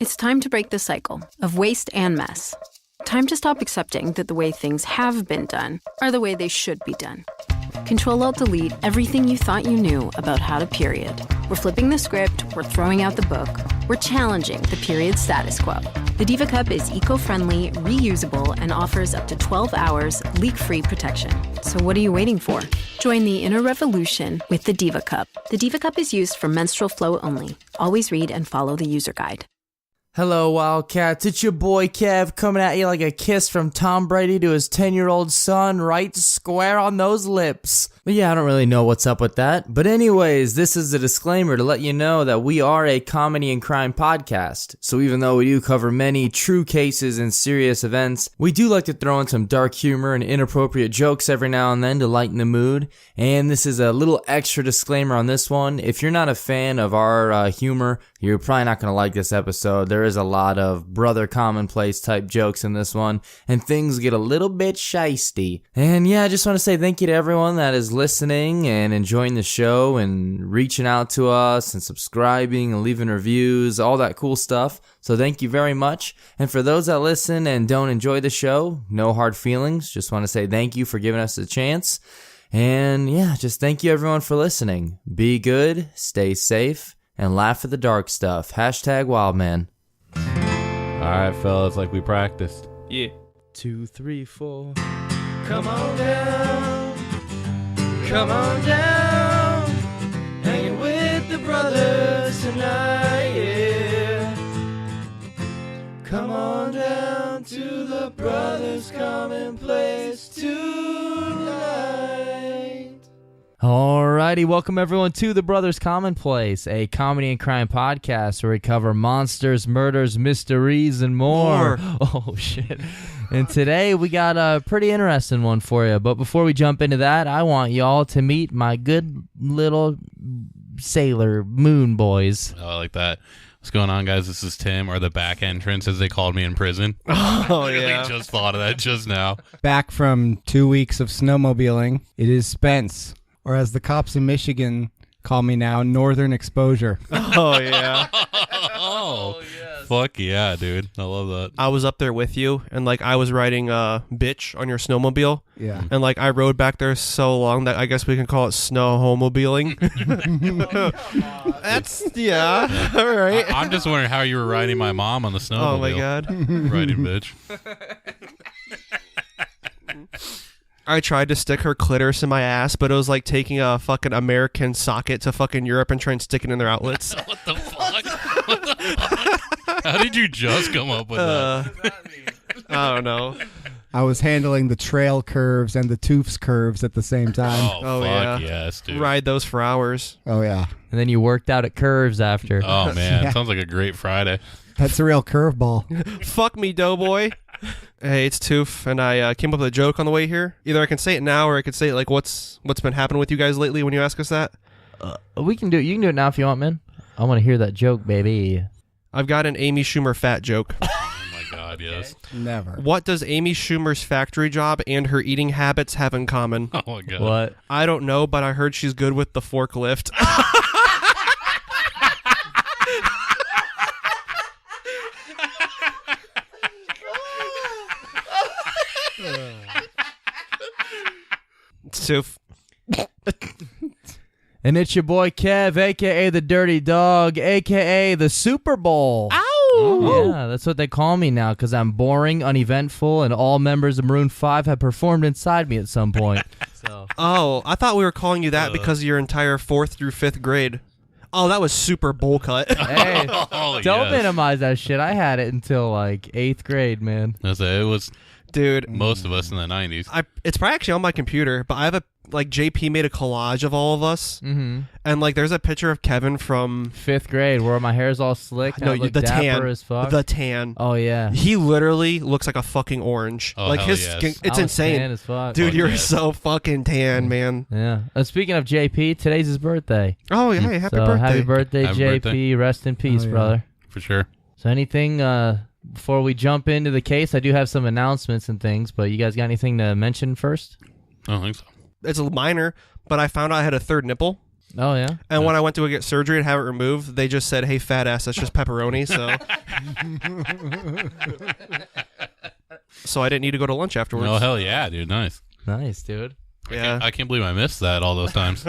It's time to break the cycle of waste and mess. Time to stop accepting that the way things have been done are the way they should be done. Control-Alt-Delete everything you thought you knew about how to period. We're flipping the script, we're throwing out the book, we're challenging the period status quo. The Diva Cup is eco-friendly, reusable, and offers up to 12 hours leak-free protection. So what are you waiting for? Join the inner revolution with the Diva Cup. The Diva Cup is used for menstrual flow only. Always read and follow the user guide. Hello, Wildcats. It's your boy Kev coming at you like a kiss from Tom Brady to his 10-year-old son, right square on those lips. But yeah, I don't really know what's up with that. But anyways, this is a disclaimer to let you know that we are a comedy and crime podcast. So even though we do cover many true cases and serious events, we do like to throw in some dark humor and inappropriate jokes every now and then to lighten the mood. And this is a little extra disclaimer on this one. If you're not a fan of our humor, you're probably not going to like this episode. There is a lot of Brother Commonplace type jokes in this one, and things get a little bit shisty. And yeah, I just want to say thank you to everyone that is listening and enjoying the show and reaching out to us and subscribing and leaving reviews, all that cool stuff. So thank you very much. And for those that listen and don't enjoy the show, no hard feelings. Just want to say thank you for giving us a chance. And yeah, just thank you everyone for listening. Be good, stay safe, and laugh at the dark stuff. Hashtag Wildman. Alright, fellas, like we practiced. Yeah. 2, 3, 4. Come on down. Come on down. Hanging with the brothers tonight, yeah. Come on down to the Brothers Commonplace tonight. Alrighty, welcome everyone to the Brothers Commonplace, a comedy and crime podcast where we cover monsters, murders, mysteries, and more. Oh, shit. And today we got a pretty interesting one for you. But before we jump into that, I want y'all to meet my good little sailor moon boys. Oh, I like that. What's going on, guys? This is Tim, or the back entrance, as they called me in prison. Oh, I really yeah. just thought of that just now. Back from 2 weeks of snowmobiling, it is Spence, or as the cops in Michigan call me now, Northern Exposure. Oh, yeah. Oh, yes. Fuck yeah, dude. I love that. I was up there with you, and, like, I was riding Bitch on your snowmobile. Yeah. And, like, I rode back there so long that I guess we can call it snow-homobiling. That's, yeah. All right. I'm just wondering how you were riding my mom on the snowmobile. Oh, my God. Riding bitch. I tried to stick her clitoris in my ass, but it was like taking a fucking American socket to fucking Europe and trying to stick it in their outlets. What the fuck? What the fuck? How did you just come up with that? I don't know. I was handling the trail curves and the tooths curves at the same time. Oh, fuck yes, dude. Ride those for hours. Oh, yeah. And then you worked out at Curves after. Oh, man. Yeah. Sounds like a great Friday. That's a real curveball. Fuck me, doughboy. Hey, it's Toof, and I came up with a joke on the way here. Either I can say it now, or I can say it like what's been happening with you guys lately when you ask us that. We can do it. You can do it now if you want, man. I want to hear that joke, baby. I've got an Amy Schumer fat joke. Oh, my God, yes. Never. What does Amy Schumer's factory job and her eating habits have in common? Oh, my God. What? I don't know, but I heard she's good with the forklift. Toof. And it's your boy Kev, a.k.a. the Dirty Dog, a.k.a. the Super Bowl. Ow! Oh, yeah, that's what they call me now because I'm boring, uneventful, and all members of Maroon 5 have performed inside me at some point. So. Oh, I thought we were calling you that because of your entire 4th through 5th grade. Oh, that was super bowl cut. Hey, Oh, don't yes. minimize that shit. I had it until like 8th grade, man. It was Dude, most of us in the 90s. it's probably actually on my computer, but I have JP made a collage of all of us, Mm-hmm. and there's a picture of Kevin from 5th grade where my hair's all slick. And I look the dapper tan, as fuck. the tan. Oh yeah, He literally looks like a fucking orange. Oh, like hell his yes. skin, I it's was insane. tan as fuck. Dude, Oh, you're yes. so fucking tan, man. Yeah. Speaking of JP, today's his birthday. Oh, yeah, hey, happy So birthday. happy birthday, Happy JP. birthday. Rest in peace, yeah. brother. For sure. So anything before we jump into the case? I do have some announcements and things, but you guys got anything to mention first? I don't think so. It's a minor, but I found out I had a third nipple. Oh, yeah? And when I went to go get surgery and have it removed, they just said, "Hey, fat ass, that's just pepperoni." So I didn't need to go to lunch afterwards. Oh, hell yeah, dude. Nice. Nice, dude. Yeah. I can't believe I missed that all those times.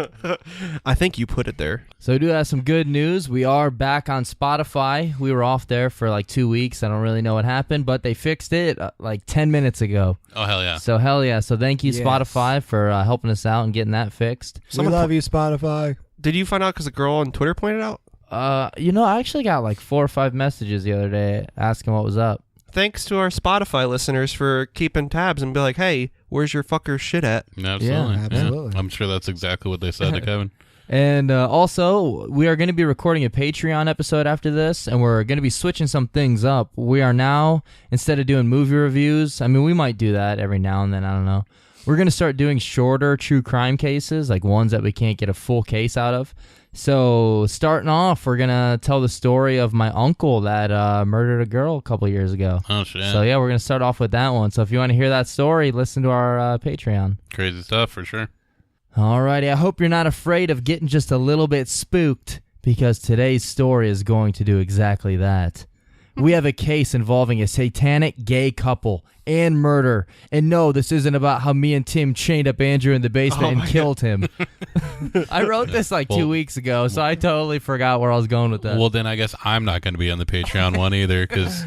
I think you put it there. So we do have some good news. We are back on Spotify. We were off there for like 2 weeks. I don't really know what happened, but they fixed it like 10 minutes ago. Oh, hell yeah. So hell yeah. So thank you, Yes. Spotify, for helping us out and getting that fixed. We love you, Spotify. Did you find out because a girl on Twitter pointed out? I actually got like 4 or 5 messages the other day asking what was up. Thanks to our Spotify listeners for keeping tabs and be like, "Hey, where's your fucker shit at?" Absolutely. Yeah, absolutely. I'm sure that's exactly what they said to Kevin. And also, we are going to be recording a Patreon episode after this, and we're going to be switching some things up. We are now, instead of doing movie reviews, I mean, we might do that every now and then, I don't know. We're going to start doing shorter true crime cases, like ones that we can't get a full case out of. So, starting off, we're going to tell the story of my uncle that murdered a girl a couple years ago. Oh, shit. So, yeah, we're going to start off with that one. So, if you want to hear that story, listen to our Patreon. Crazy stuff, for sure. Alrighty, I hope you're not afraid of getting just a little bit spooked, because today's story is going to do exactly that. We have a case involving a satanic gay couple and murder. And no, this isn't about how me and Tim chained up Andrew in the basement and killed him. I wrote this like 2 weeks ago, so I totally forgot where I was going with that. Well, then I guess I'm not going to be on the Patreon one either, because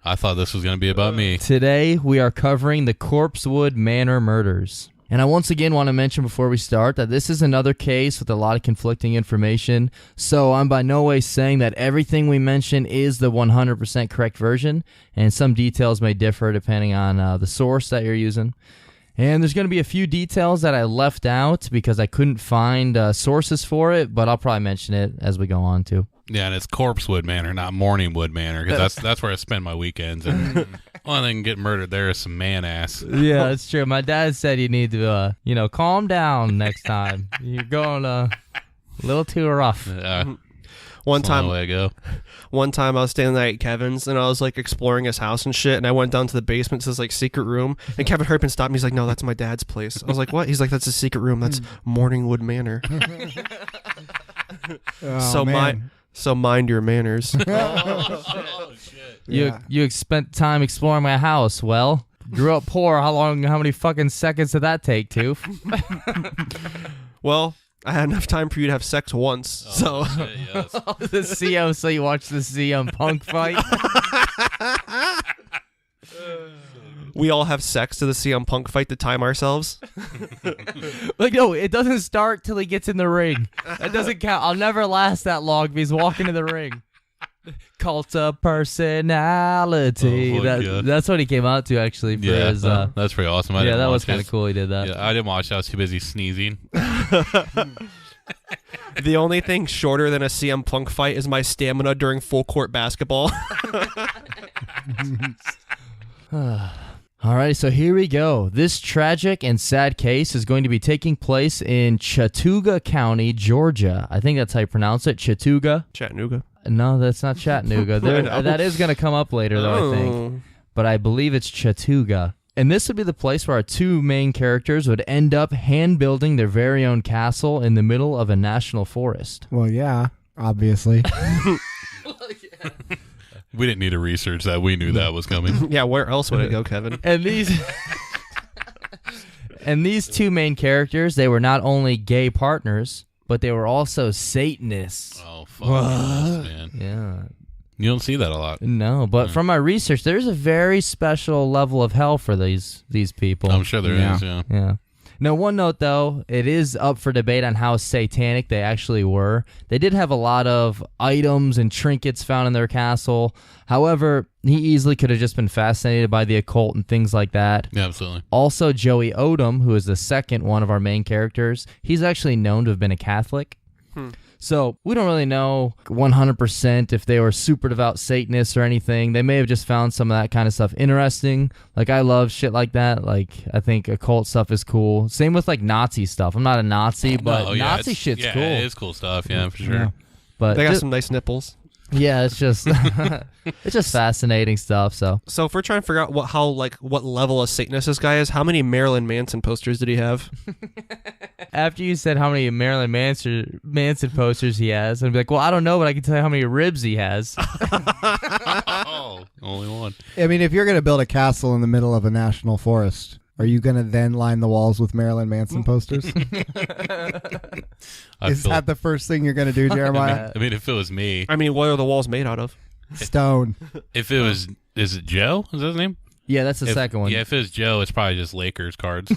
I thought this was going to be about me. Today, we are covering the Corpsewood Manor Murders. And I once again want to mention before we start that this is another case with a lot of conflicting information, so I'm by no way saying that everything we mention is the 100% correct version, and some details may differ depending on the source that you're using. And there's going to be a few details that I left out because I couldn't find sources for it, but I'll probably mention it as we go on too. Yeah, and it's Corpsewood Manor, not Morningwood Manor, because that's where I spend my weekends. And only thing getting murdered there is some man ass. Yeah, that's true. My dad said you need to, calm down next time. You're going a little too rough. One The time, way I go. One time I was staying the night at Kevin's and I was like exploring his house and shit, and I went down to the basement to this like secret room, and Kevin Herpin stopped me. He's like, "No, that's my dad's place." I was like, "What?" He's like, "That's a secret room. That's Morningwood Manor." Oh, So mind your manners. Oh, shit. You spent time exploring my house. Well, grew up poor. How many fucking seconds did that take, Toof? Well, I had enough time for you to have sex once, so. Shit, yes. The CM, so you watch the CM Punk fight? We all have sex to the CM Punk fight to time ourselves. Like, no, it doesn't start till he gets in the ring. That doesn't count. I'll never last that long if he's walking in the ring. Cult of personality. Oh, my God. That's what he came out to, actually. For his, that's pretty awesome. I didn't that was watch kind of his- cool he did that. Yeah, I didn't watch. I was too busy sneezing. The only thing shorter than a CM Punk fight is my stamina during full court basketball. All right, so here we go. This tragic and sad case is going to be taking place in Chattooga County, Georgia. I think that's how you pronounce it, Chattooga. Chattanooga. No, that's not Chattanooga. That is going to come up later, though, I think. But I believe it's Chattooga. And this would be the place where our two main characters would end up hand-building their very own castle in the middle of a national forest. Well, yeah, obviously. We didn't need to research that. We knew that was coming. Yeah, where else would it go, Kevin? And these two main characters, they were not only gay partners, but they were also Satanists. Oh, fuck, yes, man. Yeah. You don't see that a lot. No, but from my research, there's a very special level of hell for these people. I'm sure there is. Yeah. Yeah. Now, one note, though, it is up for debate on how satanic they actually were. They did have a lot of items and trinkets found in their castle. However, he easily could have just been fascinated by the occult and things like that. Yeah, absolutely. Also, Joey Odom, who is the second one of our main characters, he's actually known to have been a Catholic. So we don't really know 100% if they were super devout Satanists or anything. They may have just found some of that kind of stuff interesting. Like, I love shit like that. Like, I think occult stuff is cool. Same with, like, Nazi stuff. I'm not a Nazi, but No, yeah, Nazi shit's cool. Yeah, it is cool stuff. Yeah, for sure. Yeah. But They got some nice nipples. yeah, it's just it's just fascinating stuff. So So if we're trying to figure out what level of Satanist this guy is, how many Marilyn Manson posters did he have? After you said how many Marilyn Manson posters he has, I'd be like, well, I don't know, but I can tell you how many ribs he has. Oh, only one. I mean, if you're going to build a castle in the middle of a national forest, are you going to then line the walls with Marilyn Manson posters? Is that the first thing you're going to do, Jeremiah? I mean, if it was me. I mean, what are the walls made out of? Stone. If it was, is it Joe? Is that his name? Yeah, that's the second one. Yeah, if it was Joe, it's probably just Lakers cards.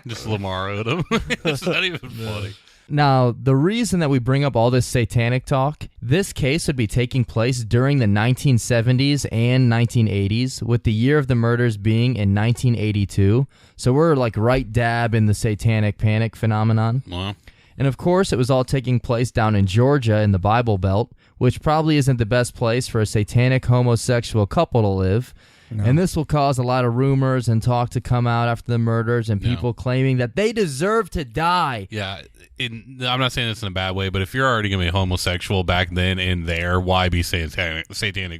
Just Lamar Odom. It's not even funny. Now, the reason that we bring up all this satanic talk, this case would be taking place during the 1970s and 1980s, with the year of the murders being in 1982. So we're like right dab in the Satanic Panic phenomenon. Wow. And of course, it was all taking place down in Georgia in the Bible Belt, which probably isn't the best place for a satanic homosexual couple to live. No. And this will cause a lot of rumors and talk to come out after the murders and people claiming that they deserve to die. Yeah, I'm not saying this in a bad way, but if you're already going to be homosexual back then and there, why be satanic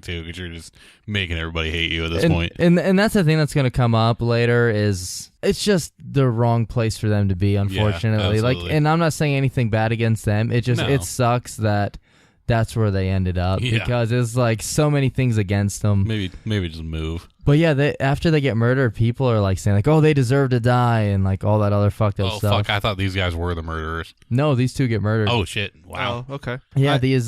too? Because you're just making everybody hate you at this point. And that's the thing that's going to come up later is it's just the wrong place for them to be, unfortunately. Yeah, and I'm not saying anything bad against them. It just it sucks that that's where they ended up because it's like so many things against them. Maybe just move. But yeah, after they get murdered, people are like saying like, "Oh, they deserve to die," and like all that other fucked up stuff. Oh fuck! I thought these guys were the murderers. No, these two get murdered. Oh shit! Wow. Oh, okay. Yeah, these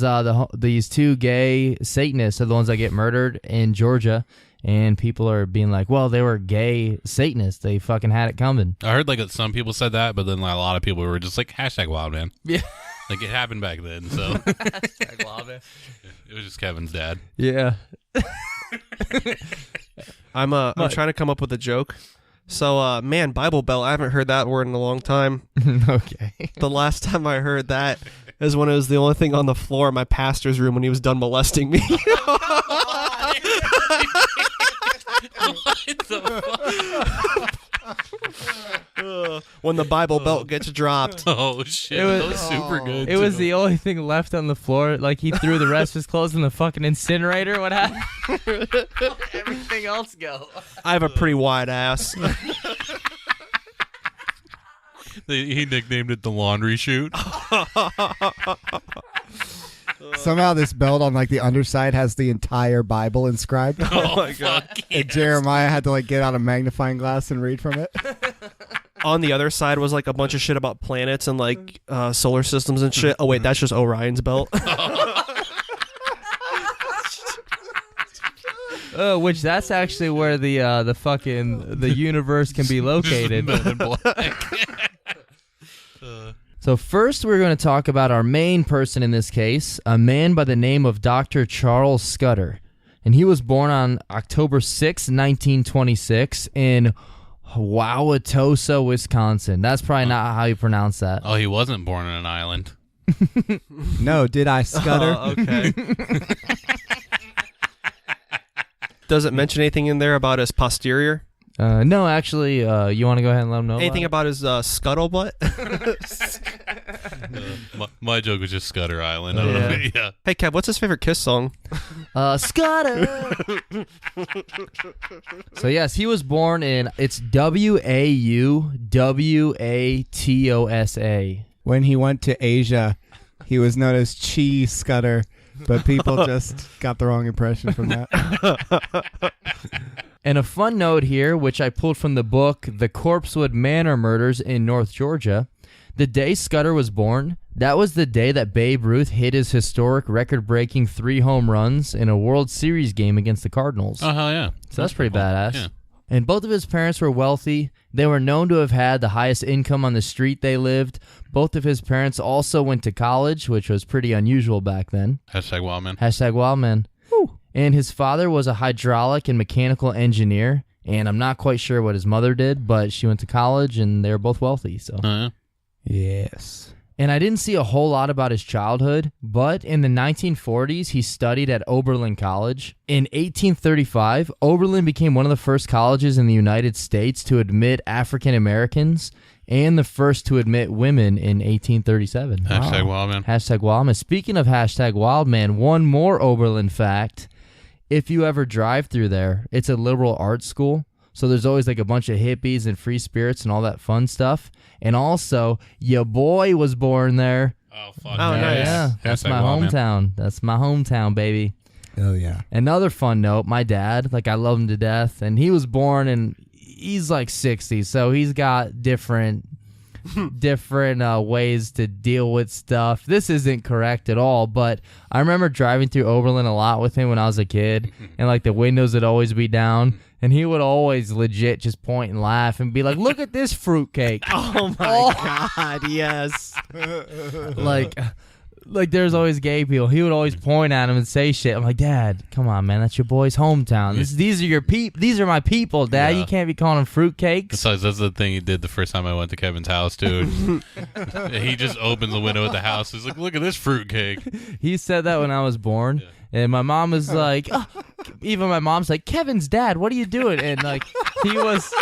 two gay Satanists are the ones that get murdered in Georgia, and people are being like, "Well, they were gay Satanists. They fucking had it coming." I heard like that some people said that, but then like, a lot of people were just like #Wildman. Yeah. Like it happened back then, so Wildman. It was just Kevin's dad. Yeah. I'm trying to come up with a joke. So, man, Bible Belt, I haven't heard that word in a long time. Okay. The last time I heard that is when it was the only thing on the floor in my pastor's room when he was done molesting me. What the fuck? When the Bible Belt gets dropped. Oh shit! That was super good. It was the only thing left on the floor. Like he threw the rest of his clothes in the fucking incinerator. What happened? Everything else go. I have a pretty wide ass. He nicknamed it the laundry chute. Somehow this belt on like the underside has the entire Bible inscribed. Oh my god! And Jeremiah had to like get out a magnifying glass and read from it. On the other side was like a bunch of shit about planets and like solar systems and shit. Oh wait, that's just Orion's belt. Which that's actually where the fucking the universe can be located. Men in Black. So first we're going to talk about our main person in this case, a man by the name of Dr. Charles Scudder. And he was born on October 6, 1926 in Wauwatosa, Wisconsin. That's probably not how you pronounce that. Oh, he wasn't born on an island. No, did I Scudder? Oh, okay. Does it mention anything in there about his posterior? No, actually, you want to go ahead and let him know anything about his scuttlebutt? My joke was just Scudder Island. I don't know. Yeah. Hey, Kev, what's his favorite Kiss song? Scudder! So, yes, he was born in, it's Wauwatosa. When he went to Asia, he was known as Chi Scudder, but people just got the wrong impression from that. And a fun note here, which I pulled from the book, The Corpsewood Manor Murders in North Georgia. The day Scudder was born, that was the day that Babe Ruth hit his historic record-breaking 3 home runs in a World Series game against the Cardinals. Oh, hell yeah. So that's pretty badass. Yeah. And both of his parents were wealthy. They were known to have had the highest income on the street they lived. Both of his parents also went to college, which was pretty unusual back then. #Wildman. #Wildman. And his father was a hydraulic and mechanical engineer, and I'm not quite sure what his mother did, but she went to college, and they were both wealthy. So, yes. And I didn't see a whole lot about his childhood, but in the 1940s, he studied at Oberlin College. In 1835, Oberlin became one of the first colleges in the United States to admit African Americans, and the first to admit women in 1837. #Wildman. #Wildman. Speaking of #Wildman, one more Oberlin fact. If you ever drive through there, it's a liberal arts school. So there's always like a bunch of hippies and free spirits and all that fun stuff. And also, your boy was born there. Oh, fuck. Oh, nice. Yeah, that's Hashtag my Wildman. hometown. That's my hometown, baby. Oh yeah. Another fun note, my dad, like I love him to death, and he was born and he's like 60, so he's got different ways to deal with stuff. This isn't correct at all, but I remember driving through Oberlin a lot with him when I was a kid, and like the windows would always be down, and he would always legit just point and laugh and be like, "Look at this fruitcake." Oh my god, yes. Like there's always gay people. He would always point at him and say shit. I'm like, Dad, come on, man, that's your boy's hometown. These are your These are my people, Dad. Yeah. You can't be calling them fruitcakes. Besides, that's the thing he did the first time I went to Kevin's house, too. He just opens the window at the house. He's like, "Look at this fruitcake." He said that when I was born, and my mom was like, oh. Even my mom's like, "Kevin's dad, what are you doing?" And like he was.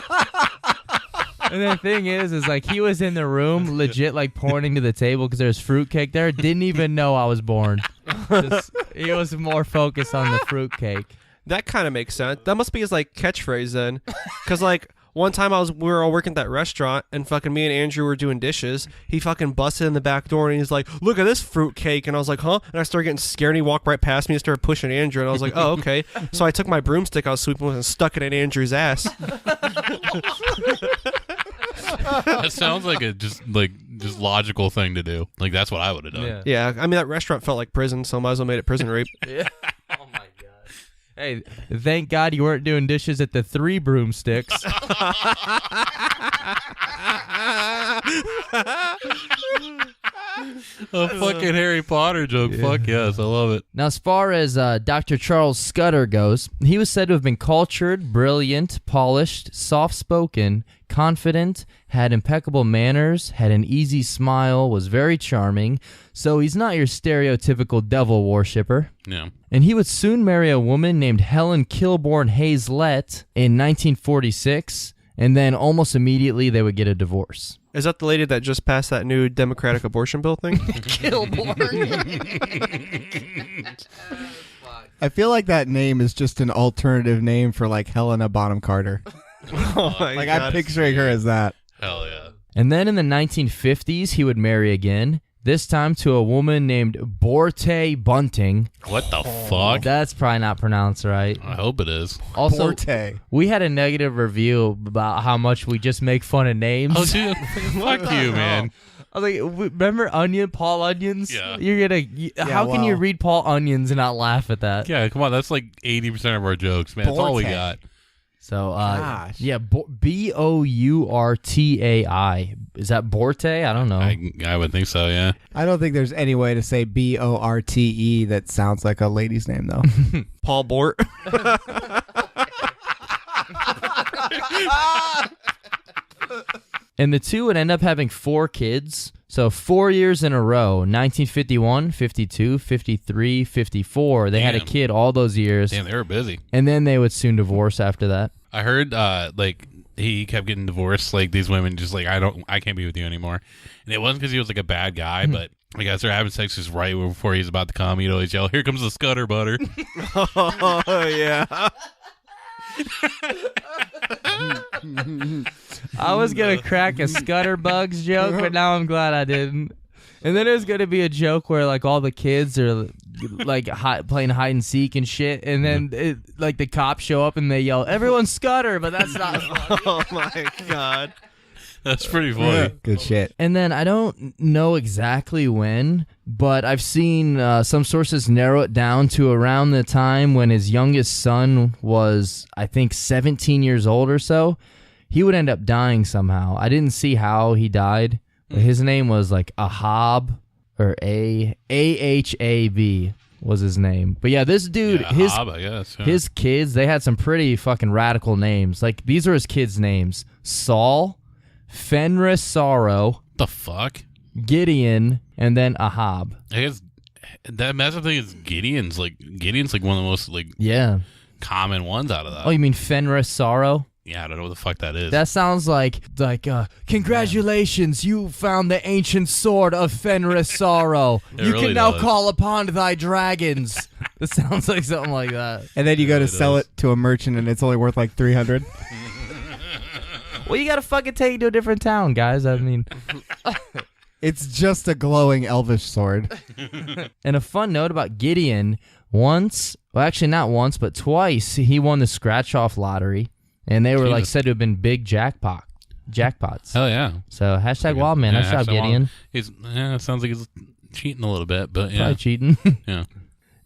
And the thing is like he was in the room, legit like pointing to the table because there's fruitcake there. Didn't even know I was born. He was more focused on the fruitcake. That kind of makes sense. That must be his like catchphrase then, because like one time we were all working at that restaurant and fucking me and Andrew were doing dishes. He fucking busted in the back door and he's like, "Look at this fruitcake," and I was like, "Huh?" And I started getting scared. And he walked right past me and started pushing Andrew, and I was like, "Oh, okay." So I took my broomstick I was sweeping with and stuck it in Andrew's ass. That sounds like a just logical thing to do. Like, that's what I would have done. Yeah, I mean that restaurant felt like prison, so I might as well made it prison rape. Yeah. Oh my god. Hey, thank God you weren't doing dishes at the 3 broomsticks. A fucking Harry Potter joke. Fuck yes, I love it. Now, as far as Dr. Charles Scudder goes, he was said to have been cultured, brilliant, polished, soft-spoken, confident, had impeccable manners, had an easy smile, was very charming, so he's not your stereotypical devil worshipper. Yeah. And he would soon marry a woman named Helen Kilbourne Hazlett in 1946, and then almost immediately they would get a divorce. Is that the lady that just passed that new Democratic abortion bill thing? I feel like that name is just an alternative name for like Helena Bonham Carter. Oh my Like God. I'm picturing her as that. Hell yeah. And then in the 1950s, he would marry again, this time to a woman named Borte Bunting. What the fuck? That's probably not pronounced right. I hope it is. Also, Borte. we had a negative review about how much we just make fun of names. Oh, dude. Fuck you, man. I was like, remember Paul Onions? Yeah. How can you well. read Paul Onions and not laugh at that? Yeah, come on. That's like 80% of our jokes, man. That's all we Borte. got. So, Gosh. yeah, Bourtai. Is that Borte? I don't know. I would think so, yeah. I don't think there's any way to say Borte that sounds like a lady's name though. Paul Bort. And the two would end up having 4 kids. So 4 years in a row, 1951, 52, 53, 54. They had a Damn. kid all those years. Damn, they were busy. And then they would soon divorce after that. I heard, like, he kept getting divorced. Like, these women just like, I can't be with you anymore. And it wasn't because he was like a bad guy, but I guess they're having sex just right before he's about to come. He'd always yell, "Here comes the Scudder butter." Oh yeah. I was going to crack a Scudder Bugs joke, but now I'm glad I didn't. And then there's going to be a joke where like all the kids are like playing hide and seek and shit, and then like the cops show up and they yell, "Everyone's Scudder," but that's not funny. Oh my God. That's pretty funny. Good shit. And then I don't know exactly when, but I've seen some sources narrow it down to around the time when his youngest son was, I think, 17 years old or so. He would end up dying somehow. I didn't see how he died. But his name was like Ahab, or A-H-A-B was his name. But yeah, this dude, Yeah, Hob, I guess. Yeah. his kids, they had some pretty fucking radical names. Like, these are his kids' names. Saul, Fenris Sorrow, the fuck? Gideon, and then Ahab. I guess that massive thing is Gideon's like one of the most like Yeah. common ones out of that. Oh, you mean Fenris Sorrow? Yeah, I don't know what the fuck that is. That sounds like congratulations, you found the ancient sword of Fenris Sorrow. It You really can now does. call upon thy dragons. That sounds like something like that. And then you go to It sell is. it to a merchant and it's only worth like 300. Well, you gotta fucking take it to a different town, guys. I mean, It's just a glowing elvish sword. and a fun note about Gideon: once, well, actually not once, but twice, he won the scratch-off lottery, and they were like Jesus. said to have been big jackpots. Hell yeah. So hashtag Wildman. Nice job, Gideon. It sounds like he's cheating a little bit, but yeah. Probably cheating. Yeah.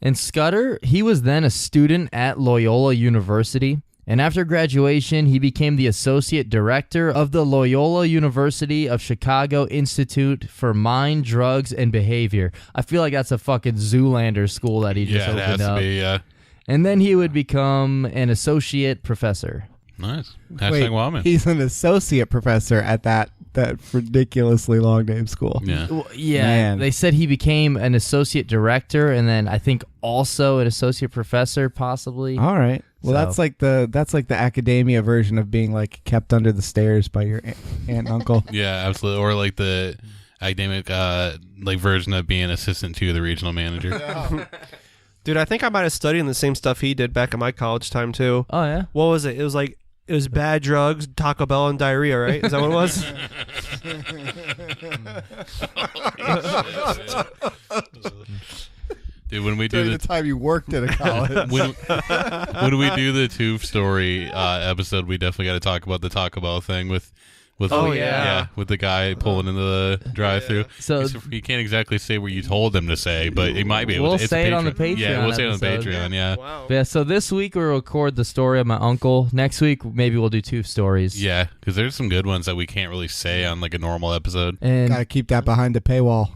And Scudder, he was then a student at Loyola University. And after graduation, he became the associate director of the Loyola University of Chicago Institute for Mind, Drugs, and Behavior. I feel like that's a fucking Zoolander school that he just Yeah, it has opened up. to be, yeah. And then he would become an associate professor. Nice. Hashtag Wait, Wildman. he's an associate professor at that ridiculously long name school. Yeah. Well, yeah, Man. they said he became an associate director and then I think also an associate professor, possibly. All right. Well, So- that's like the academia version of being like kept under the stairs by your aunt and uncle. Yeah, absolutely. Or like the academic like version of being assistant to the regional manager. Dude, I think I might have studied the same stuff he did back in my college time too. Oh, yeah? What was it? It was bad drugs, Taco Bell, and diarrhea, right? Is that what it was? Dude, when we do During the the time you worked at a college. when we do the Tooth Story episode, we definitely got to talk about the Taco Bell thing with Oh, yeah. with the guy pulling into the drive-through. So- he can't exactly say what you told him to say, but he might be able We'll to. It's say a it on the Yeah, Patreon we'll say it on the episode. Patreon. Yeah. Wow. Yeah, so this week we'll record the story of my uncle. Next week, maybe we'll do two stories. Yeah, because there's some good ones that we can't really say on like a normal episode. And Gotta keep that behind the paywall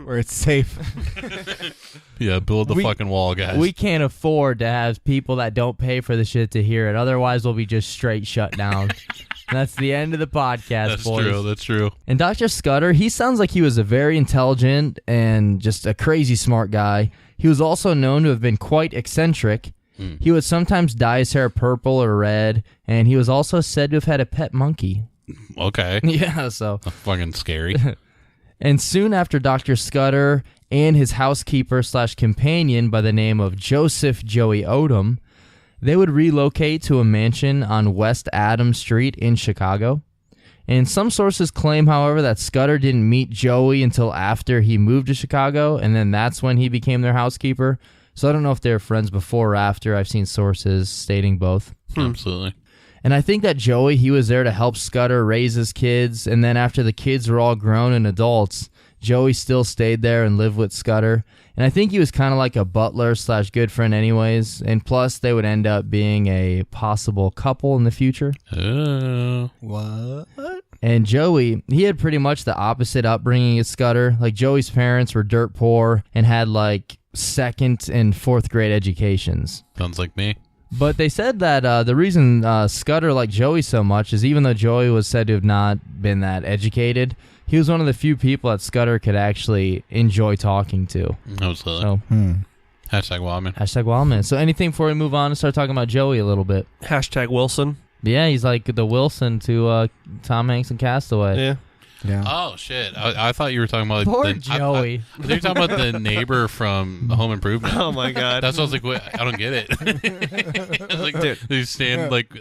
where it's safe. Yeah, build the We- fucking wall, guys. we can't afford to have people that don't pay for the shit to hear it. Otherwise, we'll be just straight shut down. That's the end of the podcast, That's boys. true. That's true. And Dr. Scudder, he sounds like he was a very intelligent and just a crazy smart guy. He was also known to have been quite eccentric. He would sometimes dye his hair purple or red, and he was also said to have had a pet monkey. Okay. Yeah, so. Fucking scary. And soon after Dr. Scudder and his housekeeper / companion by the name of Joseph Joey Odom, they would relocate to a mansion on West Adams Street in Chicago. And some sources claim, however, that Scudder didn't meet Joey until after he moved to Chicago, and then that's when he became their housekeeper. So I don't know if they were friends before or after. I've seen sources stating both. Absolutely. And I think that Joey, he was there to help Scudder raise his kids, and then after the kids were all grown and adults, Joey still stayed there and lived with Scudder. And I think he was kind of like a butler / good friend anyways, and plus they would end up being a possible couple in the future. Oh. What? And Joey, he had pretty much the opposite upbringing as Scudder. Like Joey's parents were dirt poor and had like 2nd and 4th grade educations. Sounds like me. But they said that the reason Scudder liked Joey so much is even though Joey was said to have not been that educated, he was one of the few people that Scudder could actually enjoy talking to. Absolutely. So, Hashtag Wildman. hashtag Wildman. So anything before we move on and start talking about Joey a little bit? Hashtag Wilson. Yeah, he's like the Wilson to Tom Hanks and Castaway. Yeah. Yeah. Oh shit! I thought you were talking about like Poor the, Joey. I thought you were talking about the neighbor from Home Improvement. Oh my God. That's what I was like. Wait, I don't get it. Like, Dude. they stand like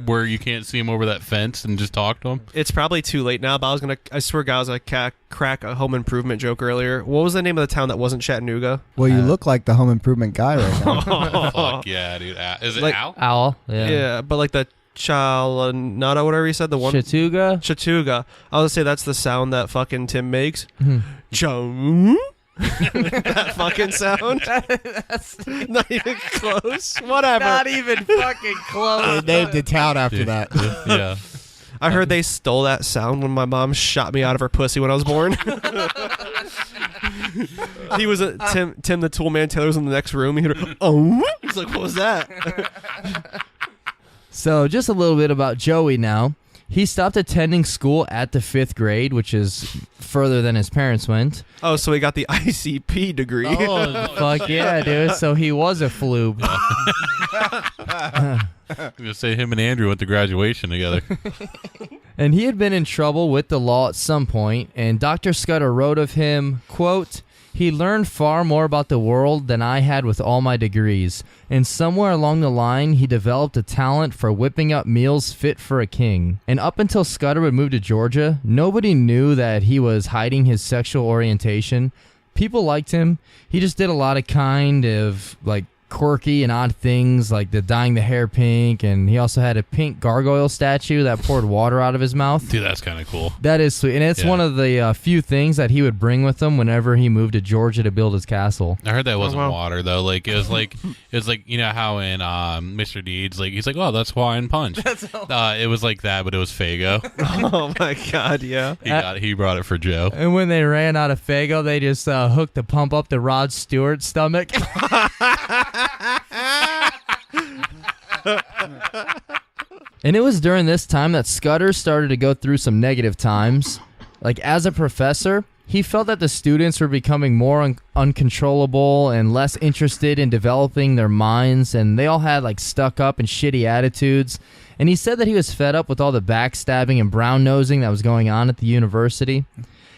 where you can't see him over that fence and just talk to him. It's probably too late now, but I swear God, I was gonna crack a Home Improvement joke earlier. What was the name of the town that wasn't Chattanooga? Well, you look like the home improvement guy right now. Oh, fuck yeah, dude. Is it Like- Al? Owl. Yeah. Yeah, but like the Chalanada, whatever you said, the one Chattooga. Chattooga. I was gonna say that's the sound that fucking Tim makes. Mhm. Chum. That fucking sound. That's not even close. Whatever. even fucking close. They named the town after that. Yeah. I heard they stole that sound when my mom shot me out of her pussy when I was born. He was Tim the Tool Man Taylor was in the next room. He heard, oh, he's like, what was that? So just a little bit about Joey now. He stopped attending school at the 5th grade, which is further than his parents went. Oh, so he got the ICP degree. Oh, fuck yeah, dude. So he was a floob. I'm gonna say him and Andrew went to graduation together. And he had been in trouble with the law at some point, and Dr. Scudder wrote of him, quote, He learned far more about the world than I had with all my degrees, and somewhere along the line, he developed a talent for whipping up meals fit for a king. And up until Scudder would move to Georgia, nobody knew that he was hiding his sexual orientation. People liked him. He just did a lot of kind of, like, quirky and odd things, like the dyeing the hair pink, and he also had a pink gargoyle statue that poured water out of his mouth. Dude, that's kind of cool. That is sweet, and it's one of the few things that he would bring with him whenever he moved to Georgia to build his castle. I heard that wasn't water though. Like it was like you know how in Mr. Deeds, like he's like, oh, that's Hawaiian punch. It was like that, but it was Faygo. Oh my god, yeah. He brought it for Joe. And when they ran out of Faygo, they just hooked the pump up to Rod Stewart's stomach. And it was during this time that Scudder started to go through some negative times. Like, as a professor, he felt that the students were becoming more uncontrollable and less interested in developing their minds, and they all had, like, stuck up and shitty attitudes. And he said that he was fed up with all the backstabbing and brown-nosing that was going on at the university.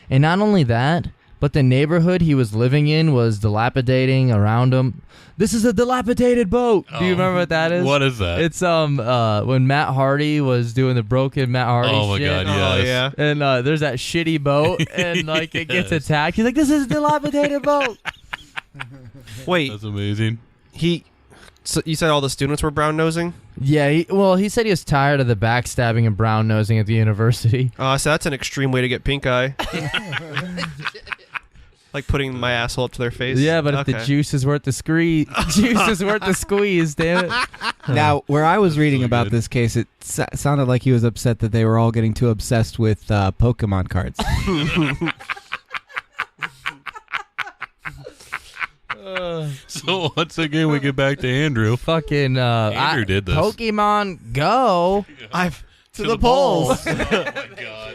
And not only that, but the neighborhood he was living in was dilapidating around him. This is a dilapidated boat. Do you remember what that is? What is that? It's when Matt Hardy was doing the broken Matt Hardy Oh my shit. god, yes. Oh, yeah. And there's that shitty boat, and like it gets Yes. attacked. He's like, "This is a dilapidated boat." Wait, That's amazing. so you said all the students were brown nosing? Yeah, he said he was tired of the backstabbing and brown nosing at the university. So that's an extreme way to get pink eye. Like putting my asshole up to their face. Yeah, but if the juice is worth the squeeze, damn it. Now, where I was reading really about good. this case, it sounded like he was upset that they were all getting too obsessed with Pokemon cards. So once again, we get back to Andrew. Fucking Andrew did this. Pokemon Go. To the polls. Oh my god,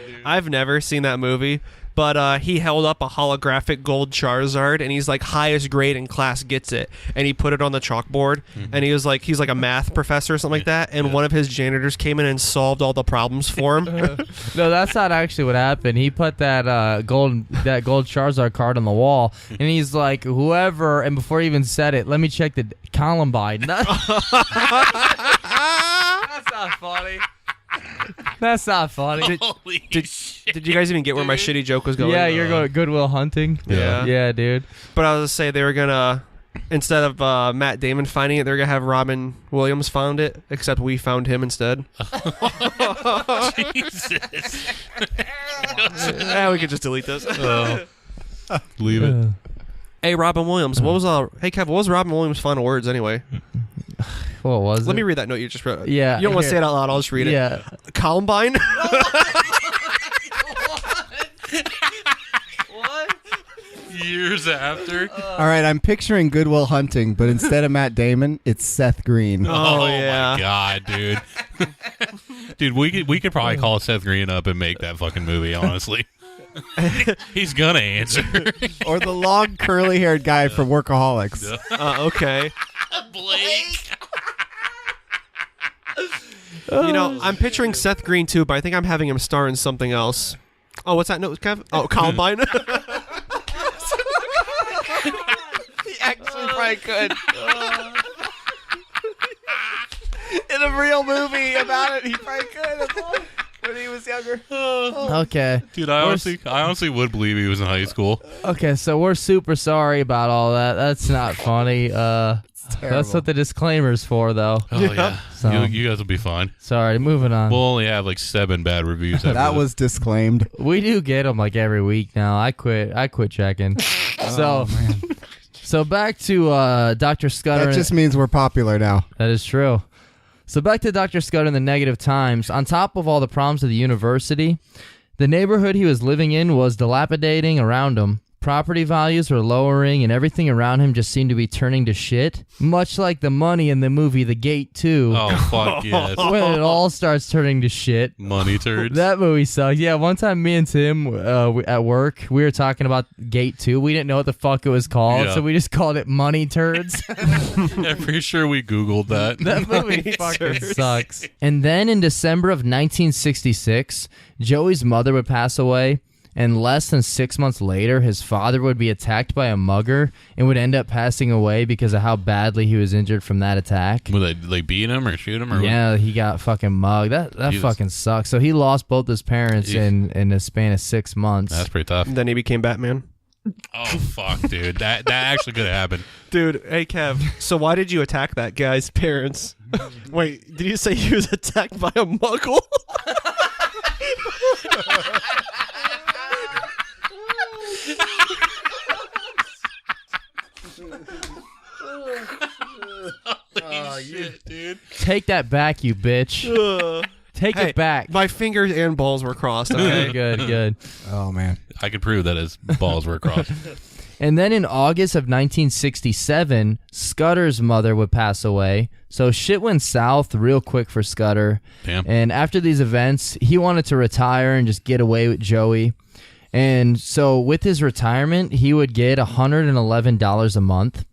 dude. I've never seen that movie, but he held up a holographic gold Charizard, and he's like, highest grade in class gets it, and he put it on the chalkboard, and he's like a math professor or something like that, and one of his janitors came in and solved all the problems for him. No, that's not actually what happened. He put that gold Charizard card on the wall, and he's like, whoever, and before he even said it, let me check the Columbine. That's not funny. That's not funny. Holy shit. Did you guys even get where my shitty joke was going? Yeah, you're going Goodwill Hunting. Yeah. Yeah, dude. But I was gonna say they were gonna, instead of Matt Damon finding it, they're gonna have Robin Williams found it, except we found him instead. Jesus. We could just delete this. Leave it. Hey, Robin Williams, what was hey Kev, what was Robin Williams' final words anyway? What was it? Let me read that note you just wrote. Yeah, You don't want to here. say it out loud, I'll just read it. Yeah. Columbine? Years after. All right, I'm picturing Goodwill Hunting, but instead of Matt Damon, it's Seth Green. Oh, yeah. My god, dude. Dude, we could probably call Seth Green up and make that fucking movie, honestly. He's gonna answer. Or the long curly-haired guy from Workaholics. Okay. Blake. You know, I'm picturing Seth Green too, but I think I'm having him star in something else. Oh, what's that note, Kev? Oh, Columbine. He actually probably could. In a real movie about it, he probably could when he was younger. Okay. Dude, I honestly would believe he was in high school. Okay, so we're super sorry about all that. That's not funny. That's what the disclaimer's for, though. Oh yeah. So- You guys will be fine. Sorry, moving on. We'll only have like 7 bad reviews. After That this. was disclaimed. We do get them like every week now. I quit checking. So back to Dr. Scudder. That just means we're popular now. That is true. So back to Dr. Scudder and the negative times. On top of all the problems of the university, the neighborhood he was living in was dilapidating around him. Property values were lowering, and everything around him just seemed to be turning to shit. Much like the money in the movie The Gate 2. Oh fuck yes. When it all starts turning to shit. Money turds. That movie sucks. Yeah, one time me and Tim at work, we were talking about Gate 2. We didn't know what the fuck it was called, Yeah. so we just called it Money Turds. I'm pretty sure we Googled that. That movie fucking sucks. And then in December of 1966, Joey's mother would pass away, and less than 6 months later, his father would be attacked by a mugger and would end up passing away because of how badly he was injured from that attack. Would they like beat him or shoot him? Or Yeah, he got fucking mugged. That fucking sucks. So he lost both his parents in a span of 6 months. That's pretty tough. Then he became Batman. Oh fuck, dude, that actually could have happened. Dude, hey Kev, so why did you attack that guy's parents? Wait, did you say he was attacked by a muggle? Oh, shit, dude. Take that back, you bitch. Take it back. My fingers and balls were crossed. Okay. Good. Oh man. I could prove that his balls were crossed. And then in August of 1967, Scudder's mother would pass away. So shit went south real quick for Scudder. Damn. And after these events, he wanted to retire and just get away with Joey. And so with his retirement, he would get $111 a month.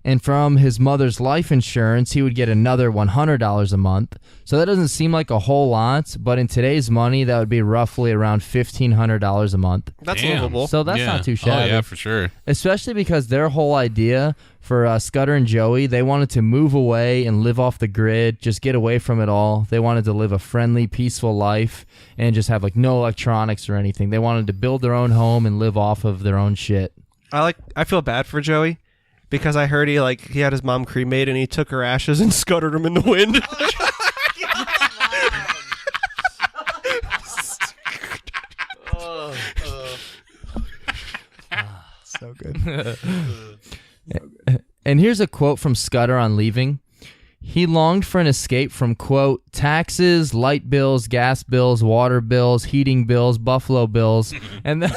And from his mother's life insurance, he would get another $100 a month. So that doesn't seem like a whole lot, but in today's money, that would be roughly around $1,500 a month. That's Damn. livable. So that's not too shabby. Oh yeah, for sure. Especially because their whole idea for Scudder and Joey, they wanted to move away and live off the grid, just get away from it all. They wanted to live a friendly, peaceful life and just have like no electronics or anything. They wanted to build their own home and live off of their own shit. I feel bad for Joey because I heard he had his mom cremated and he took her ashes and scuttered them in the wind. So good. And here's a quote from Scudder on leaving. He longed for an escape from, quote, taxes, light bills, gas bills, water bills, heating bills, Buffalo bills, and That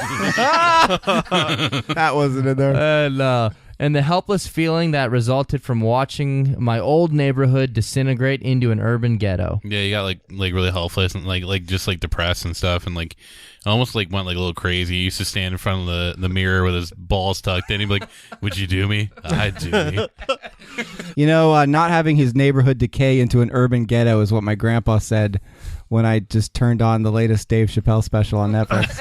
wasn't in there. and the helpless feeling that resulted from watching my old neighborhood disintegrate into an urban ghetto. Yeah, you got like really helpless and like just like depressed and stuff, and like almost like went like a little crazy. He used to stand in front of the mirror with his balls tucked in. He'd be like, "Would you do me? I'd do me." You know, not having his neighborhood decay into an urban ghetto is what my grandpa said when I just turned on the latest Dave Chappelle special on Netflix.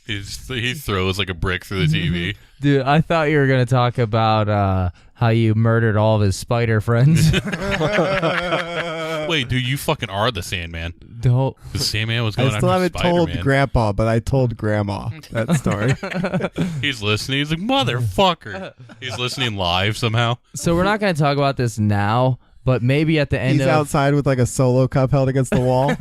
He throws like a brick through the TV. Dude, I thought you were going to talk about how you murdered all of his spider friends. Wait, dude, you fucking are the Sandman. Don't. The Sandman was going I still after haven't told Spider-Man. Grandpa, but I told Grandma that story. He's listening. He's like, motherfucker. He's listening live somehow. So we're not going to talk about this now, but maybe at the end He's outside with like a solo cup held against the wall.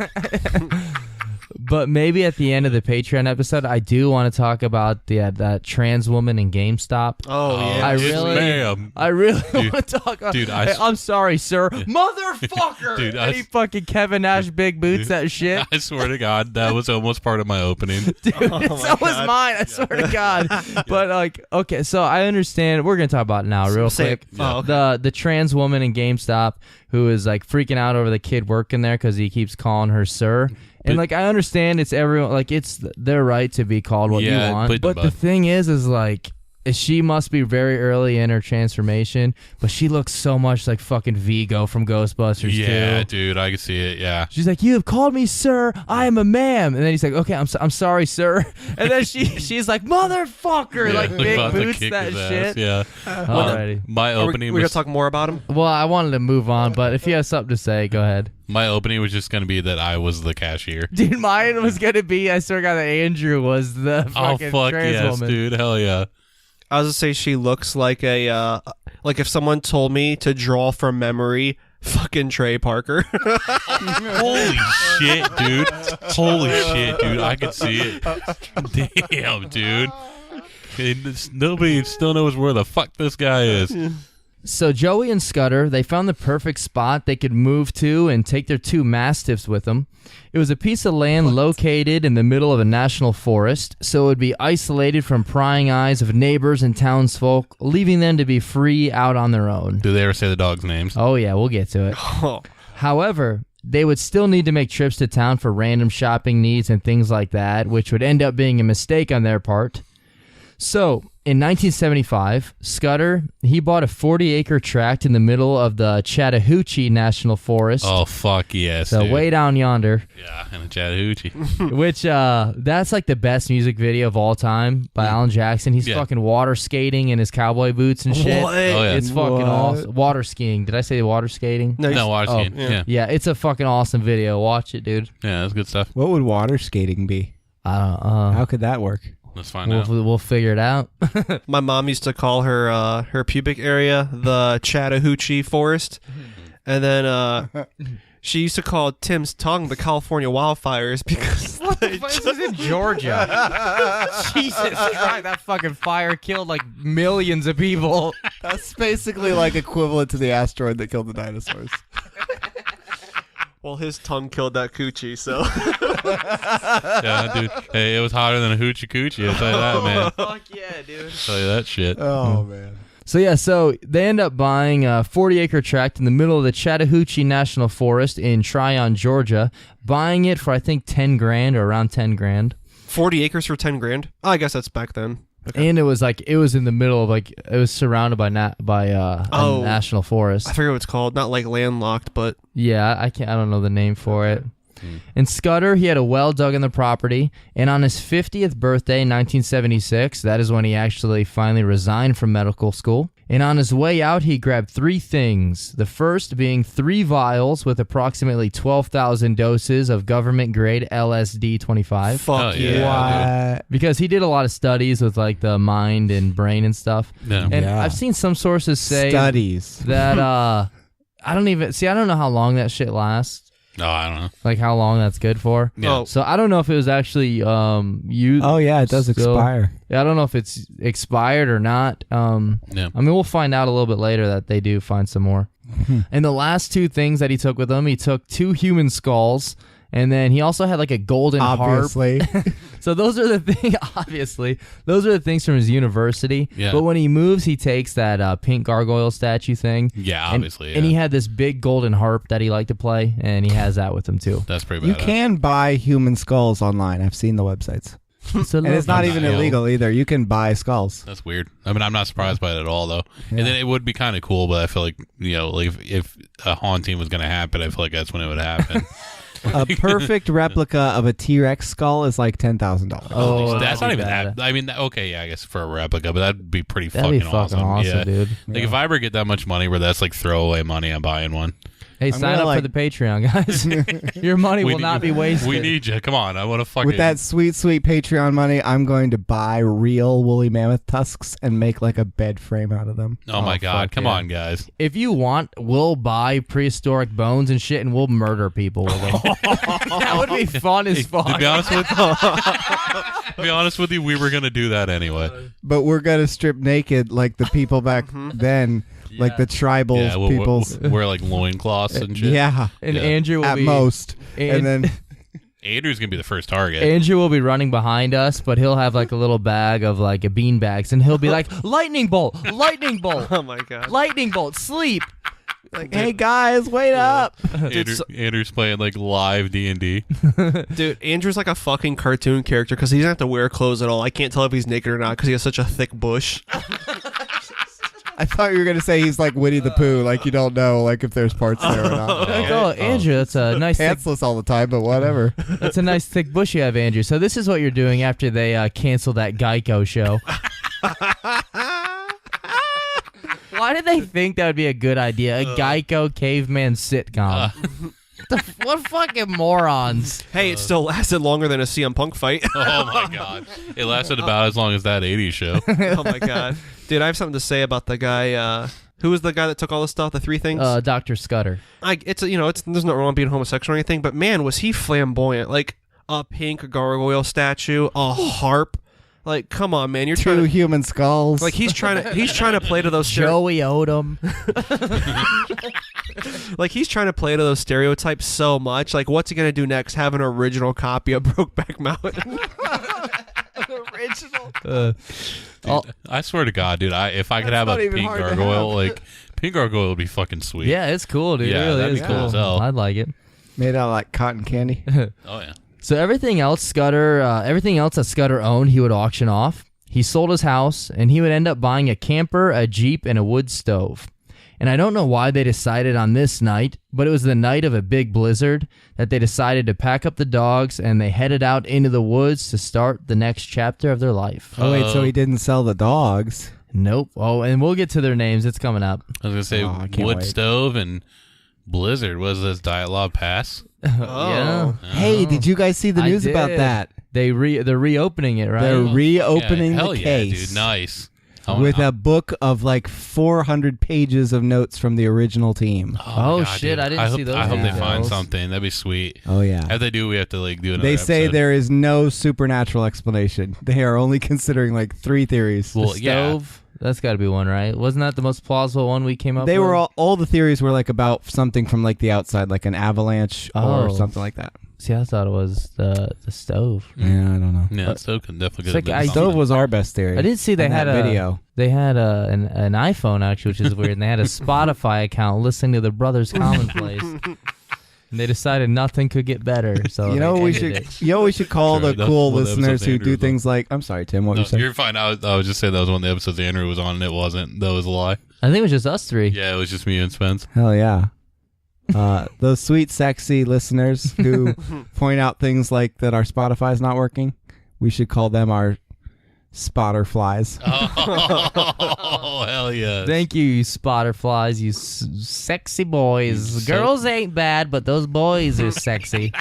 But maybe at the end of the Patreon episode, I do want to talk about that trans woman in GameStop. Oh, yeah. I yes, really- ma'am. I really Dude, want to talk about. dude, Hey, I'm sorry, sir, motherfucker. Dude, and he fucking Kevin Nash big boots that shit. I swear to God, that was almost part of my opening. Dude, so was mine. I swear to God. But like, okay, so I understand. We're gonna talk about it now, real Say quick. it. Oh, okay. The trans woman in GameStop who is like freaking out over the kid working there because he keeps calling her sir. And like, I understand it's everyone, like, it's their right to be called what you want. But the thing is like, she must be very early in her transformation, but she looks so much like fucking Vigo from Ghostbusters, Yeah, too. dude, I can see it. Yeah. She's like, "You have called me sir. I am a ma'am." And then he's like, "Okay, I'm sorry, sir." And then she's like, "Motherfucker!" Yeah, like big about to boots kick that his shit. ass, yeah. Alrighty. My opening We're going was to talk more about him? Well, I wanted to move on, but if you have something to say, go ahead. my opening was just gonna be that I was the cashier. Dude, mine was gonna be, I swear to God, that Andrew was the Oh fucking fuck trans yes, woman. dude! Hell yeah! I was going to say she looks like a, like if someone told me to draw from memory fucking Trey Parker. Holy shit, dude! Holy shit, dude! I could see it. Damn, dude! Nobody still knows where the fuck this guy is. So Joey and Scudder, they found the perfect spot they could move to and take their 2 mastiffs with them. It was a piece of land located in the middle of a national forest, so it would be isolated from prying eyes of neighbors and townsfolk, leaving them to be free out on their own. Do they ever say the dogs' names? Oh yeah, we'll get to it. However, they would still need to make trips to town for random shopping needs and things like that, which would end up being a mistake on their part. So, in 1975, Scudder, he bought a 40-acre tract in the middle of the Chattahoochee National Forest. Oh, fuck yes, So dude. way down yonder. Yeah, in the Chattahoochee. Which, that's like the best music video of all time by Alan Jackson. He's fucking water skating in his cowboy boots and shit. What? Oh, yeah. It's fucking awesome. Water skiing. Did I say water skating? No, water skiing. Yeah. Yeah, it's a fucking awesome video. Watch it, dude. Yeah, that's good stuff. What would water skating be? I don't know. How could that work? Let's find out. We'll figure it out. My mom used to call her pubic area the Chattahoochee Forest, and then she used to call Tim's tongue the California wildfires because This is in Georgia. Jesus Christ, that fucking fire killed like millions of people. That's basically like equivalent to the asteroid that killed the dinosaurs. well, his tongue killed that coochie. So Yeah, dude. Hey, it was hotter than a hoochie coochie. I'll tell you that, man. Fuck yeah, dude. I'll tell you that shit. Oh, man. So they end up buying a 40-acre tract in the middle of the Chattahoochee National Forest in Tryon, Georgia, buying it for I think $10,000 or around $10,000. 40 acres for 10 grand. Oh, I guess that's back then. And it was in the middle of it was surrounded by a national forest. I forget what it's called. Not like landlocked, but Yeah, I don't know the name for it. And Scudder, he had a well dug in the property, and on his 50th birthday in 1976, that is when he actually finally resigned from medical school. And on his way out, he grabbed 3 things. The first being 3 vials with approximately 12,000 doses of government-grade LSD-25. fuck Oh, yeah. yeah. What? Because he did a lot of studies with like the mind and brain and stuff. Yeah. And Yeah. I've seen some sources say Studies. that I don't know how long that shit lasts. Oh, I don't know. Like how long that's good for. Yeah. Oh, So I don't know if it was actually used. Oh, yeah, it does still- expire. I don't know if it's expired or not. Yeah. I mean, we'll find out a little bit later that they do find some more. And the last 2 things that he took with him, he took 2 human skulls, and then he also had like a golden Obviously. harp. So those are the things. Obviously, those are the things from his university. Yeah. But when he moves, he takes that pink gargoyle statue thing. Yeah, And- obviously. And yeah. he had this big golden harp that he liked to play, and he has that with him too. That's pretty bad. You can buy human skulls online. I've seen the websites. And it's not even Yeah. illegal either. You can buy skulls. That's weird. I mean, I'm not surprised by it at all, though. And then it would be kind of cool, but I feel like, like if a haunting was going to happen, I feel like that's when it would happen. A perfect replica of a T-Rex skull is like $10,000. Oh, that's that'd not be even bad. that. I mean, okay, yeah, I guess for a replica, but that'd be pretty That'd be fucking fucking awesome, Yeah. dude. Like, if I ever get that much money where that's like throwaway money, I'm buying one. Hey, I'm sign gonna, up like- for the Patreon, guys. Your money will not be wasted. We need you. Come on. I want to fucking. With that sweet, sweet Patreon money, I'm going to buy real woolly mammoth tusks and make like a bed frame out of them. Oh, my God. fuck Come yeah. on, guys. If you want, we'll buy prehistoric bones and shit, and we'll murder people with them. That would be fun as fuck. To be honest with you, we were going to do that anyway. But we're going to strip naked like the people back then, like the tribal Yeah, peoples. we'll wear like loincloths and shit. Yeah, And Yeah. Andrew will at be most. And then Andrew's going to be the first target. Andrew will be running behind us, but he'll have like a little bag of like a bean bags, and he'll be like, "Lightning bolt, lightning bolt, Oh my god. lightning bolt, sleep." like, hey guys, wait up. Andrew's playing like live D&D. Dude, Andrew's like a fucking cartoon character because he doesn't have to wear clothes at all. I can't tell if he's naked or not because he has such a thick bush. I thought you were going to say he's like Winnie the Pooh, like you don't know like if there's parts there or not. Like, oh, Andrew, that's a nice thick, Pantsless all the time, but whatever. that's a nice thick bush you have, Andrew. So this is what you're doing after they cancel that Geico show. Why did they think that would be a good idea? A Geico caveman sitcom. What fucking morons? Hey, it still lasted longer than a CM Punk fight. Oh, my God. It lasted about as long as that 80s show. Oh my god. Dude, I have something to say about the guy, who was the guy that took all this stuff, the 3 things? Dr. Scudder. There's no wrong being homosexual or anything, but man, was he flamboyant. Like a pink gargoyle statue, a harp. Like, come on, man, you're 2 trying to human skulls. like he's trying to play to those Joey Odom. like he's trying to play to those stereotypes so much. Like, what's he gonna do next? Have an original copy of Brokeback Mountain? Dude, I swear to God, dude, if I could have a not even pink hard to gargoyle, like, pink gargoyle would be fucking sweet. Yeah, it's cool, dude. Yeah, it really that'd is be cool as hell. I'd like it. made out of like cotton candy. Oh, yeah. So everything else that Scudder owned, he would auction off. he sold his house, and he would end up buying a camper, a Jeep, and a wood stove. And I don't know why they decided on this night, but it was the night of a big blizzard that they decided to pack up the dogs, and they headed out into the woods to start the next chapter of their life. Oh, wait, so he didn't sell the dogs. Nope. Oh, and we'll get to their names. It's coming up. I was going to say wood stove and blizzard. Was this Diet Law Pass? Yeah. Hey, did you guys see the news about that? They're reopening it, right? They're reopening hell the yeah, case. dude. Nice. With a book of like 400 pages of notes from the original team. Oh, God, shit, dude. I didn't see those I hope they details. find something. That'd be sweet. Oh, yeah. If they do, we have to like do another They say episode. there is no supernatural explanation. They are only considering like 3 theories. Well, The stove? That's got to be one, right? Wasn't that the most plausible one we came up They with? were all the theories were like about something from like the outside, like an avalanche or Oh. something like that. See, I thought it was the stove. Yeah, I don't know. Yeah, so can definitely It's could have like been Stove something. was our best theory. I did see they on had that a video. They had an iPhone actually, which is weird. And they had a Spotify account listening to the Brothers Commonplace. And they decided nothing could get better. So You know they what we ended should. it. You know what we should call Sure, the that's cool one of the listeners episodes who Andrew do was on. things like. I'm sorry, Tim. What No, you said? you're fine. I was just saying that was one of the episodes Andrew was on and it wasn't. That was a lie. I think it was just us three. Yeah, it was just me and Spence. Hell yeah. Those sweet, sexy listeners who point out things like that our Spotify's not working, we should call them our spotter flies. Oh, hell yeah. Thank you, you spotter flies, you sexy boys. You so- Girls ain't bad, but those boys are sexy.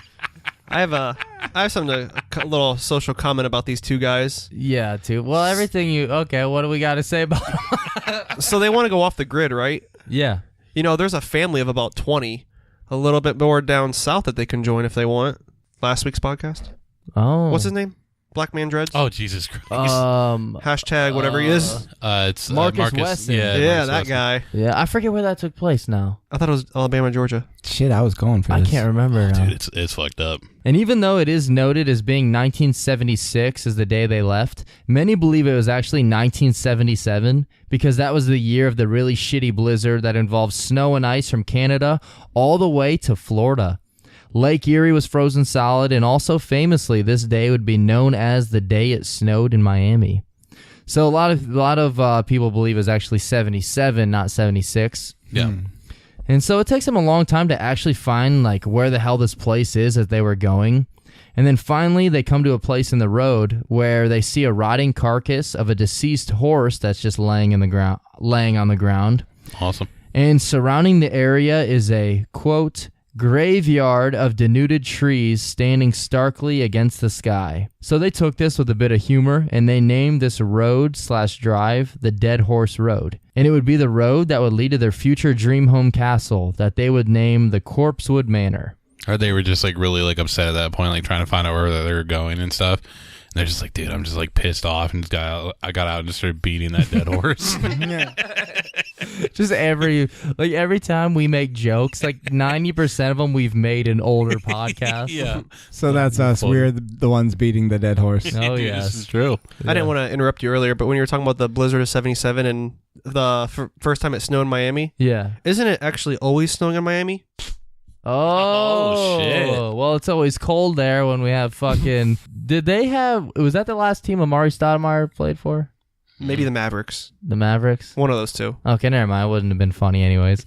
I have something a little social comment about these two guys. Yeah, too. Well, everything you... Okay, what do we got to say about them? So they want to go off the grid, right? Yeah. You know, there's a family of about 20, a little bit more down south that they can join if they want. Last week's podcast. Oh. What's his name? Black Man Dreads? Oh, Jesus Christ. Hashtag whatever he is. It's Marcus Wesson. Yeah, Yeah, Marcus that Wesson. guy. Yeah, I forget where that took place now. I thought it was Alabama, Georgia. Shit, I was going for I this. can't remember now. Dude, it's fucked up. And even though it is noted as being 1976 as the day they left, many believe it was actually 1977 because that was the year of the really shitty blizzard that involved snow and ice from Canada all the way to Florida. Lake Erie was frozen solid, and also famously, this day would be known as the day it snowed in Miami. So a lot of people believe it was actually 77, not 76. Yeah. And so it takes them a long time to actually find like where the hell this place is that they were going. And then finally they come to a place in the road where they see a rotting carcass of a deceased horse that's just laying on the ground. Awesome. And surrounding the area is a, quote, graveyard of denuded trees standing starkly against the sky. So they took this with a bit of humor and they named this road/drive the Dead Horse Road. And it would be the road that would lead to their future dream home castle that they would name the Corpsewood Manor. Or they were just like really like upset at that point, like trying to find out where they were going and stuff. And they're just like, dude, I'm just like pissed off, and I got out and just started beating that dead horse. Just every time we make jokes, like 90% of them we've made in older podcasts. Yeah. So that's us. Funny. We're the ones beating the dead horse. Oh, Dude, yes. This is true. I didn't want to interrupt you earlier, but when you were talking about the blizzard of 77 and the first time it snowed in Miami, Yeah. isn't it actually always snowing in Miami? Oh, shit. Well, it's always cold there when we have fucking... Was that the last team Amari Stoudemire played for? Maybe the Mavericks. The Mavericks? One of those two. Okay, never mind. It wouldn't have been funny anyways.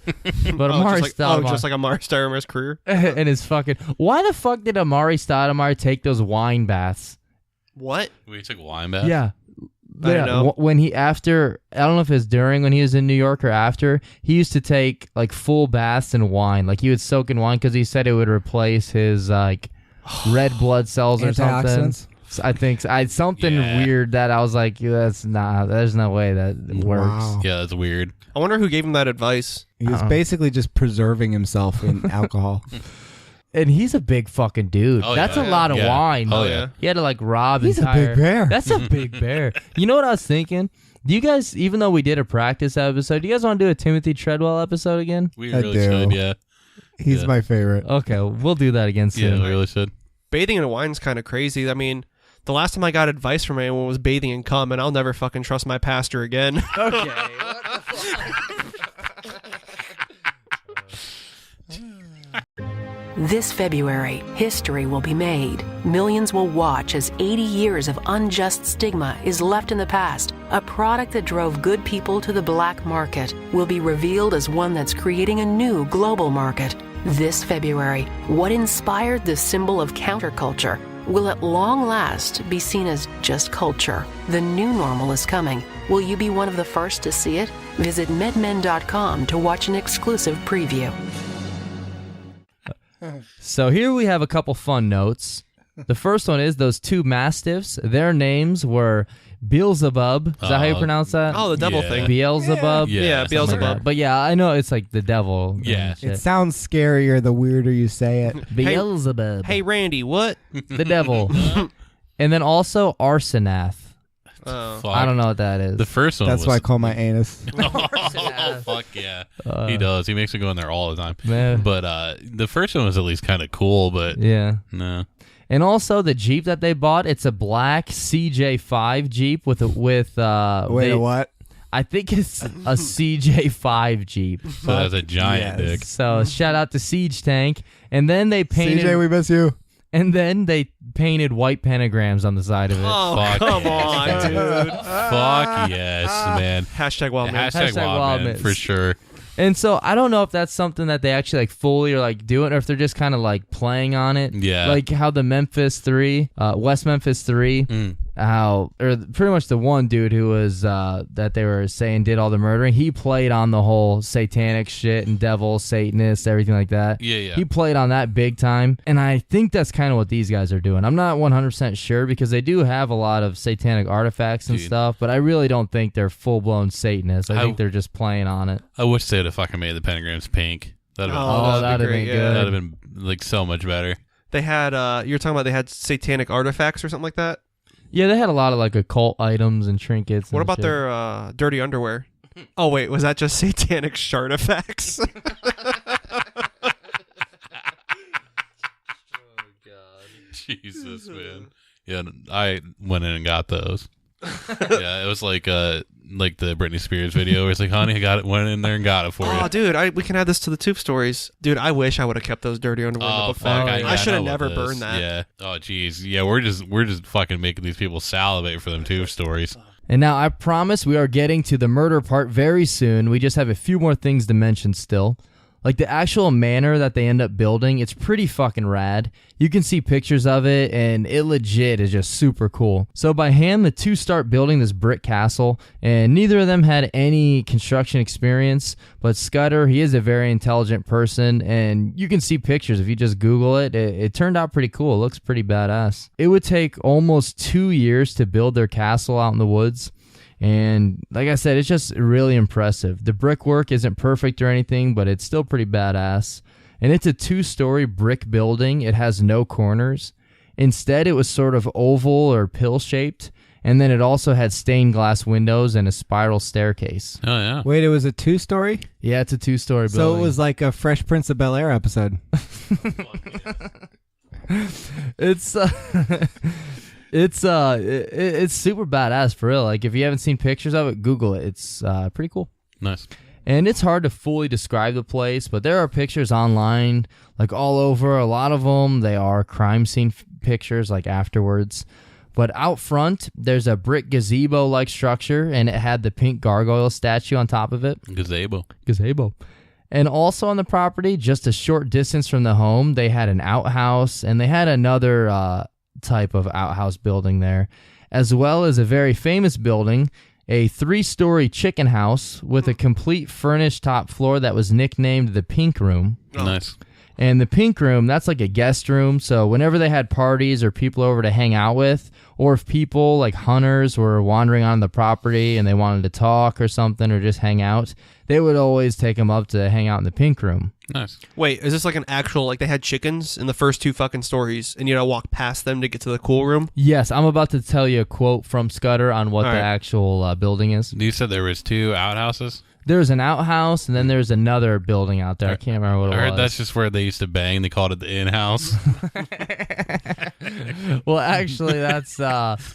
But Amari Stoudemire... just like Amari Stoudemire's career. and his fucking... Why the fuck did Amari Stoudemire take those wine baths? What? We took wine bath. Yeah. I don't know. When he I don't know if it's during when he was in New York or after, he used to take like full baths in wine. Like he would soak in wine because he said it would replace his like red blood cells or something. Antioxidants? So I think something Yeah. weird that I was like, there's no way that works. Wow. Yeah, that's weird. I wonder who gave him that advice. He was basically just preserving himself in alcohol. And he's a big fucking dude. Oh, That's yeah. a lot of Yeah. wine. Oh, yeah. He had to like rob He's a entire... big bear. That's a big bear. You know what I was thinking? Do you guys, even though we did a practice episode, do you guys want to do a Timothy Treadwell episode again? We I really do. should, yeah. He's Yeah. my favorite. Okay, we'll do that again Yeah, soon. we really should. Bathing in wine's kind of crazy. I mean, the last time I got advice from anyone was bathing in cum, and I'll never fucking trust my pastor again. Okay. This February, history will be made. Millions will watch as 80 years of unjust stigma is left in the past. A product that drove good people to the black market will be revealed as one that's creating a new global market. This February, what inspired the symbol of counterculture will at long last be seen as just culture. The new normal is coming. Will you be one of the first to see it? Visit medmen.com to watch an exclusive preview. So here we have a couple fun notes. The first one is those two mastiffs. Their names were Beelzebub. Is that how you pronounce that? Oh, the devil Yeah. thing. Beelzebub? Yeah, Something Beelzebub. like that. But yeah, I know it's like the devil. and Yeah. shit. It sounds scarier the weirder you say it. Beelzebub. Hey, Randy, what? The devil. And then also Arsenath. Oh. Fuck. I don't know what that is. The first one That's was... what I call my anus. Oh, fuck yeah. He does. He makes me go in there all the time. Man. But the first one was at least kind of cool, but Yeah. no. And also the Jeep that they bought, it's a black CJ5 Jeep with Wait, a what? I think it's a CJ5 Jeep. So that's a giant Yes. dick. So shout out to Siege Tank. And then they painted CJ, we miss you. and then they painted white pentagrams on the side of it. Oh, Fuck come yes. on, dude. Fuck yes, man. Hashtag Wildman. Hashtag Hashtag Wildman Wildman. for sure. And so I don't know if that's something that they actually like fully are like doing, or if they're just kind of like playing on it. Yeah. Like how the Memphis 3, West Memphis 3, how, or pretty much the one dude who was, that they were saying did all the murdering, he played on the whole satanic shit and devil, Satanists, everything like that. Yeah, yeah. He played on that big time. And I think that's kind of what these guys are doing. I'm not 100% sure because they do have a lot of satanic artifacts and Dude. stuff, but I really don't think they're full-blown Satanists. I I- think they're just playing on it. I wish they'd have fucking made the pentagrams pink. That'd have been, Oh, that'd that'd be have great, been yeah. good. that'd have been like so much better. They had, you were talking about they had satanic artifacts or something like that? Yeah, they had a lot of like occult items and trinkets. What and about shit. their dirty underwear? Oh, wait, was that just satanic shartifacts? Jesus, man. Yeah, I went in and got those. Yeah, it was like the Britney Spears video where it's like, honey, I got it, went in there and got it for Oh, you. dude, we can add this to the tube stories. Dude, I wish I would have kept those dirty underwear in the Oh book fuck! bag. yeah. I should have know never about this. burned that. Yeah. Oh jeez. Yeah, we're just fucking making these people salivate for them tube stories. And now I promise we are getting to the murder part very soon. We just have a few more things to mention still. Like the actual manor that they end up building, it's pretty fucking rad. You can see pictures of it, and it legit is just super cool. So by hand, the two start building this brick castle, and neither of them had any construction experience, but Scudder, he is a very intelligent person, and you can see pictures. If you just Google it, it turned out pretty cool. It looks pretty badass. It would take almost 2 years to build their castle out in the woods. And like I said, it's just really impressive. The brickwork isn't perfect or anything, but it's still pretty badass. And it's a 2-story brick building. It has no corners. Instead, it was sort of oval or pill-shaped. And then it also had stained glass windows and a spiral staircase. Oh yeah. Wait, it was a 2-story? Yeah, it's a 2-story building. So it was like a Fresh Prince of Bel-Air episode. It's it's super badass for real. Like if you haven't seen pictures of it, Google it. It's pretty cool. Nice. And it's hard to fully describe the place, but there are pictures online, like all over. A lot of them, they are crime scene pictures, like afterwards. But out front, there's a brick gazebo-like structure, and it had the pink gargoyle statue on top of it. Gazebo. Gazebo. And also on the property, just a short distance from the home, they had an outhouse, and they had another type of outhouse building there, as well as a very famous building, a 3-story chicken house with a complete furnished top floor that was nicknamed the Pink Room. Nice. And the Pink Room, that's like a guest room. So whenever they had parties or people over to hang out with, or if people like hunters were wandering on the property and they wanted to talk or something or just hang out, they would always take them up to hang out in the Pink Room. Nice. Wait, is this like an actual, like they had chickens in the first 2 fucking stories and you gotta walk past them to get to the cool room? Yes, I'm about to tell you a quote from Scudder on what All the right. actual building is. You said there was 2 outhouses? There's an outhouse, and then there's another building out there. I can't remember what it I heard was. that's just where they used to bang. They called it the in-house. Well, actually, that's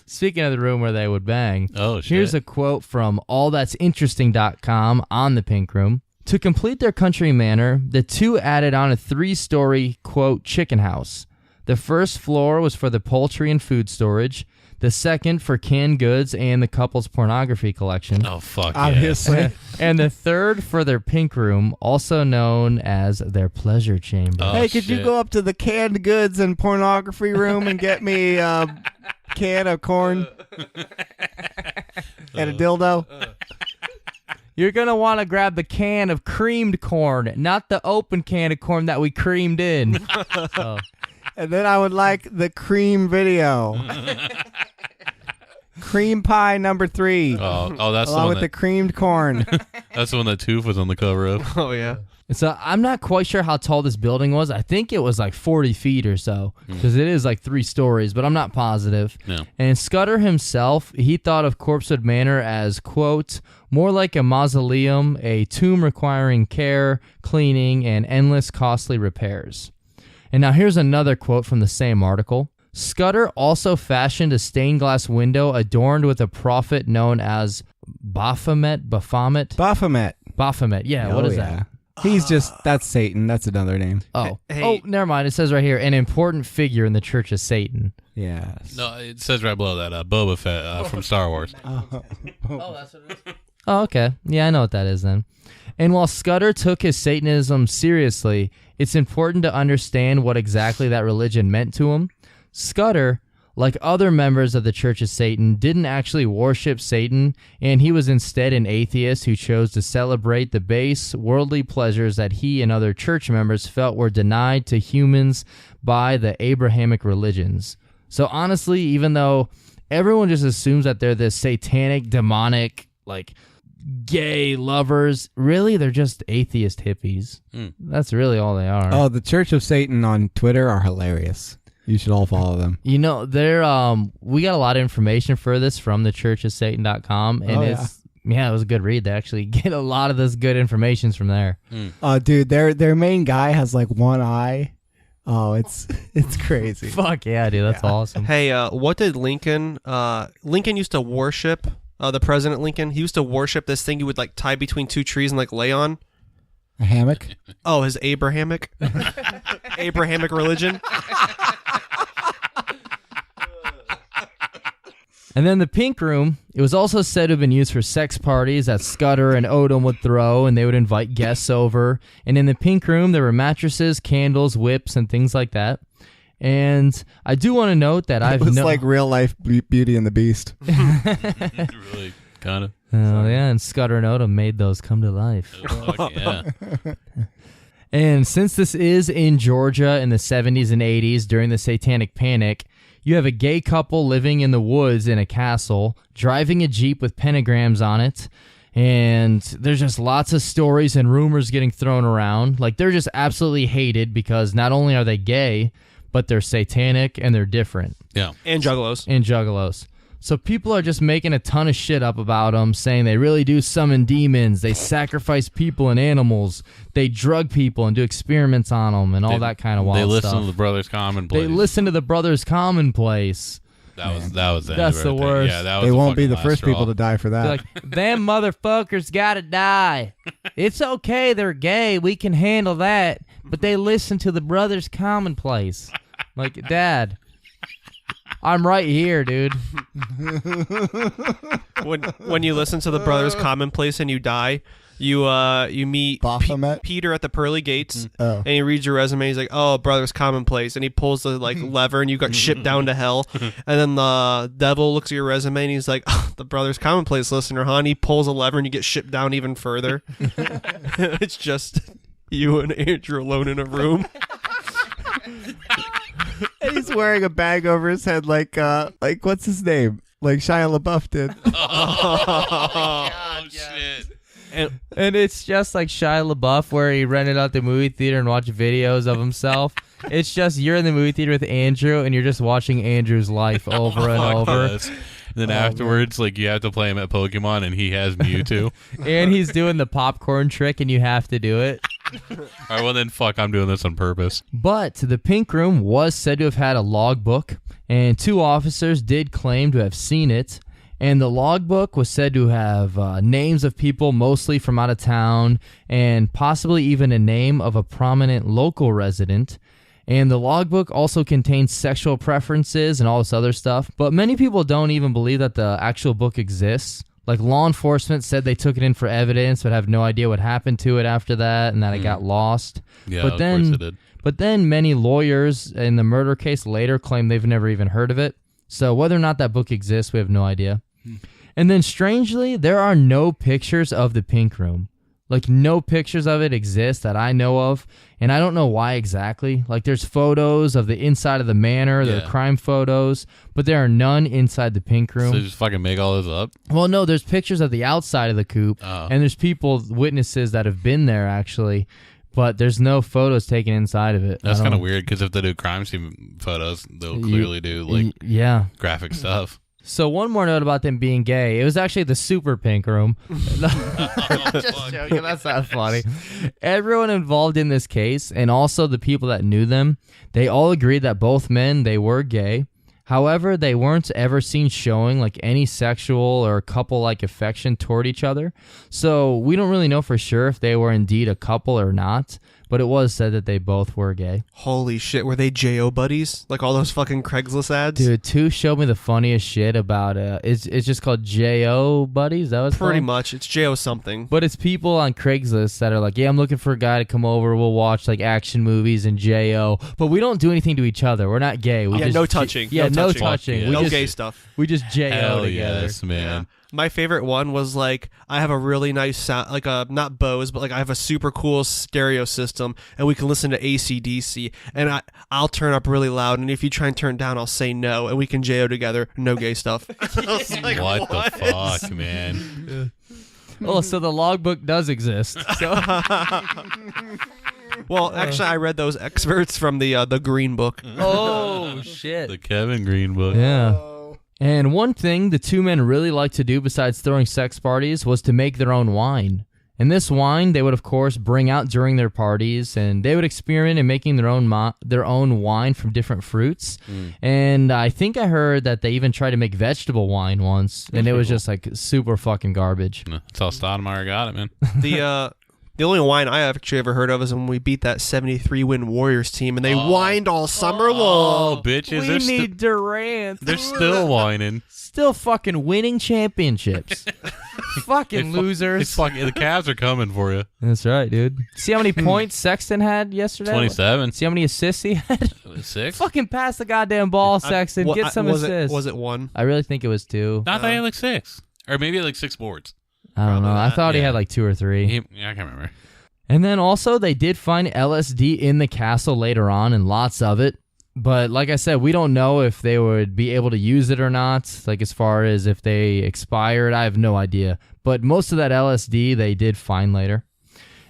speaking of the room where they would bang. Oh, shit. Here's a quote from allthat'sinteresting.com on the Pink Room. To complete their country manor, the two added on a 3-story, quote, chicken house. The first floor was for the poultry and food storage, the second for canned goods and the couple's pornography collection. Oh, fuck Obviously. And the third for their pink room, also known as their pleasure chamber. Oh, Hey, could you shit. go up to the canned goods and pornography room and get me a can of corn and a dildo? You're going to want to grab the can of creamed corn, not the open can of corn that we creamed in. So, And then I would like the cream video. Cream pie number 3. Oh, that's the along one with the that, creamed corn. that's the one that Tooth was on the cover of. Oh yeah. so I'm not quite sure how tall this building was. I think it was like 40 feet or so, because it is like 3 stories, but I'm not positive. No. And Scudder himself, he thought of Corpsewood Manor as, quote, more like a mausoleum, a tomb requiring care, cleaning, and endless costly repairs. And now here's another quote from the same article. Scudder also fashioned a stained glass window adorned with a prophet known as Baphomet. Yeah, what is that? He's that's Satan. That's another name. Oh, Hey. oh, never mind. It says right here, an important figure in the Church of Satan. Yes. No, it says right below that, Boba Fett from Star Wars. Oh, that's what it is. Oh, okay. Yeah, I know what that is then. And while Scudder took his Satanism seriously, it's important to understand what exactly that religion meant to him. Scudder, like other members of the Church of Satan, didn't actually worship Satan, and he was instead an atheist who chose to celebrate the base, worldly pleasures that he and other church members felt were denied to humans by the Abrahamic religions. So honestly, even though everyone just assumes that they're this satanic, demonic, like, gay lovers, really they're just atheist hippies. That's really all they are. Oh, the Church of Satan on Twitter are hilarious. You should all follow them. You know, they're we got a lot of information for this from the churchofsatan.com, and it was a good read. They actually get a lot of this good information from there. Dude, their main guy has like one eye. Oh, it's crazy. Fuck yeah, dude, that's awesome. Hey, what did Lincoln used to worship? The President Lincoln, he used to worship this thing you would like tie between 2 trees and like lay on. A hammock? Oh, his Abrahamic religion. And then the pink room, it was also said to have been used for sex parties that Scudder and Odom would throw, and they would invite guests over. And in the pink room, there were mattresses, candles, whips, and things like that. And I do want to note that It was like real life Beauty and the Beast. Really, kind of. Oh, yeah, and Scudder and Odom made those come to life. Oh, fuck yeah. And since this is in Georgia in the 70s and 80s during the Satanic Panic, you have a gay couple living in the woods in a castle, driving a Jeep with pentagrams on it, and there's just lots of stories and rumors getting thrown around. Like, they're just absolutely hated because not only are they gay, but they're satanic and they're different. Yeah. And juggalos. And juggalos. So people are just making a ton of shit up about them, saying they really do summon demons, they sacrifice people and animals, they drug people and do experiments on them, and all that kind of wild stuff. They listen to the Brothers Commonplace. They listen to the Brothers Commonplace. That was the end That's of the it. worst. Yeah, that was They the won't be fucking the last first straw. people to die for that. They're like, them motherfuckers gotta die. It's okay, they're gay, we can handle that, but they listen to the Brothers Commonplace. Like, Dad, I'm right here, dude. When you listen to the Brothers Commonplace and you die, you meet Baphomet? Peter at the pearly gates, Oh. and he reads your resume. He's like, "Oh, Brothers Commonplace," and he pulls the like lever, and you got shipped down to hell. And then the devil looks at your resume, and he's like, oh, "The Brothers Commonplace listener, huh?" And he pulls a lever, and you get shipped down even further. It's just you and Andrew alone in a room. And he's wearing a bag over his head like what's his name? Like Shia LaBeouf did. Oh, shit. And it's just like Shia LaBeouf where he rented out the movie theater and watched videos of himself. It's just you're in the movie theater with Andrew and you're just watching Andrew's life over and over. Yes. And then afterwards, like, you have to play him at Pokemon, and he has Mewtwo. And he's doing the popcorn trick and you have to do it. All right, well then, fuck, I'm doing this on purpose. But the pink room was said to have had a logbook, and 2 officers did claim to have seen it. And the logbook was said to have names of people mostly from out of town and possibly even a name of a prominent local resident. And the logbook also contains sexual preferences and all this other stuff. But many people don't even believe that the actual book exists. Like, law enforcement said they took it in for evidence, but have no idea what happened to it after that and that it got lost. Yeah, but of then, course it did. But then many lawyers in the murder case later claim they've never even heard of it. So whether or not that book exists, we have no idea. And then strangely, there are no pictures of the pink room. Like, no pictures of it exist that I know of, and I don't know why exactly. Like, there's photos of the inside of the manor, the crime photos, but there are none inside the pink room. So you just fucking make all this up? Well, no, there's pictures of the outside of the coop, and there's witnesses that have been there, actually, but there's no photos taken inside of it. That's kind of weird, because if they do crime scene photos, they'll clearly do, like, graphic stuff. So one more note about them being gay. It was actually the super pink room. Just joking. That's not funny. Everyone involved in this case, and also the people that knew them, they all agreed that both men, they were gay. However, they weren't ever seen showing like any sexual or couple-like affection toward each other. So we don't really know for sure if they were indeed a couple or not. But it was said that they both were gay. Holy shit, were they J.O. buddies? Like all those fucking Craigslist ads? Dude, 2 showed me the funniest shit about it's just called J.O. buddies? That was pretty much. It's J.O. something. But it's people on Craigslist that are like, yeah, I'm looking for a guy to come over. We'll watch like action movies and J.O. But we don't do anything to each other. We're not gay. We just, no touching. No touching. Yeah. We No just, gay stuff. We just J.O. Hell together. yes, man. Yeah. My favorite one was like, I have a really nice sound, like not Bose, but like I have a super cool stereo system, and we can listen to AC/DC, and I'll turn up really loud, and if you try and turn down, I'll say no, and we can J.O. together. No gay stuff. Like, what the fuck, man? Oh, so the logbook does exist. So. Well, actually, I read those excerpts from the Green Book. Oh, shit. The Kevin Green book. Yeah. And one thing the 2 men really liked to do besides throwing sex parties was to make their own wine. And this wine they would, of course, bring out during their parties, and they would experiment in making their own wine from different fruits. And I think I heard that they even tried to make vegetable wine once, and it was just like super fucking garbage. That's how Stoudemire got it, man. The only wine I have actually ever heard of is when we beat that 73-win Warriors team, and they whined all summer long. Oh, bitches. We need Durant. They're still whining. Still fucking winning championships. Fucking losers. The Cavs are coming for you. That's right, dude. See how many points Sexton had yesterday? 27. See how many assists he had? 6? Fucking pass the goddamn ball, Sexton. Get some assists. Was it 1? I really think it was 2. I thought he had like 6. Or maybe like 6 boards. I don't know. I thought he yeah. had like 2 or 3. I can't remember. And then also they did find LSD in the castle later on, and lots of it. But like I said, we don't know if they would be able to use it or not. Like as far as if they expired, I have no idea. But most of that LSD they did find later.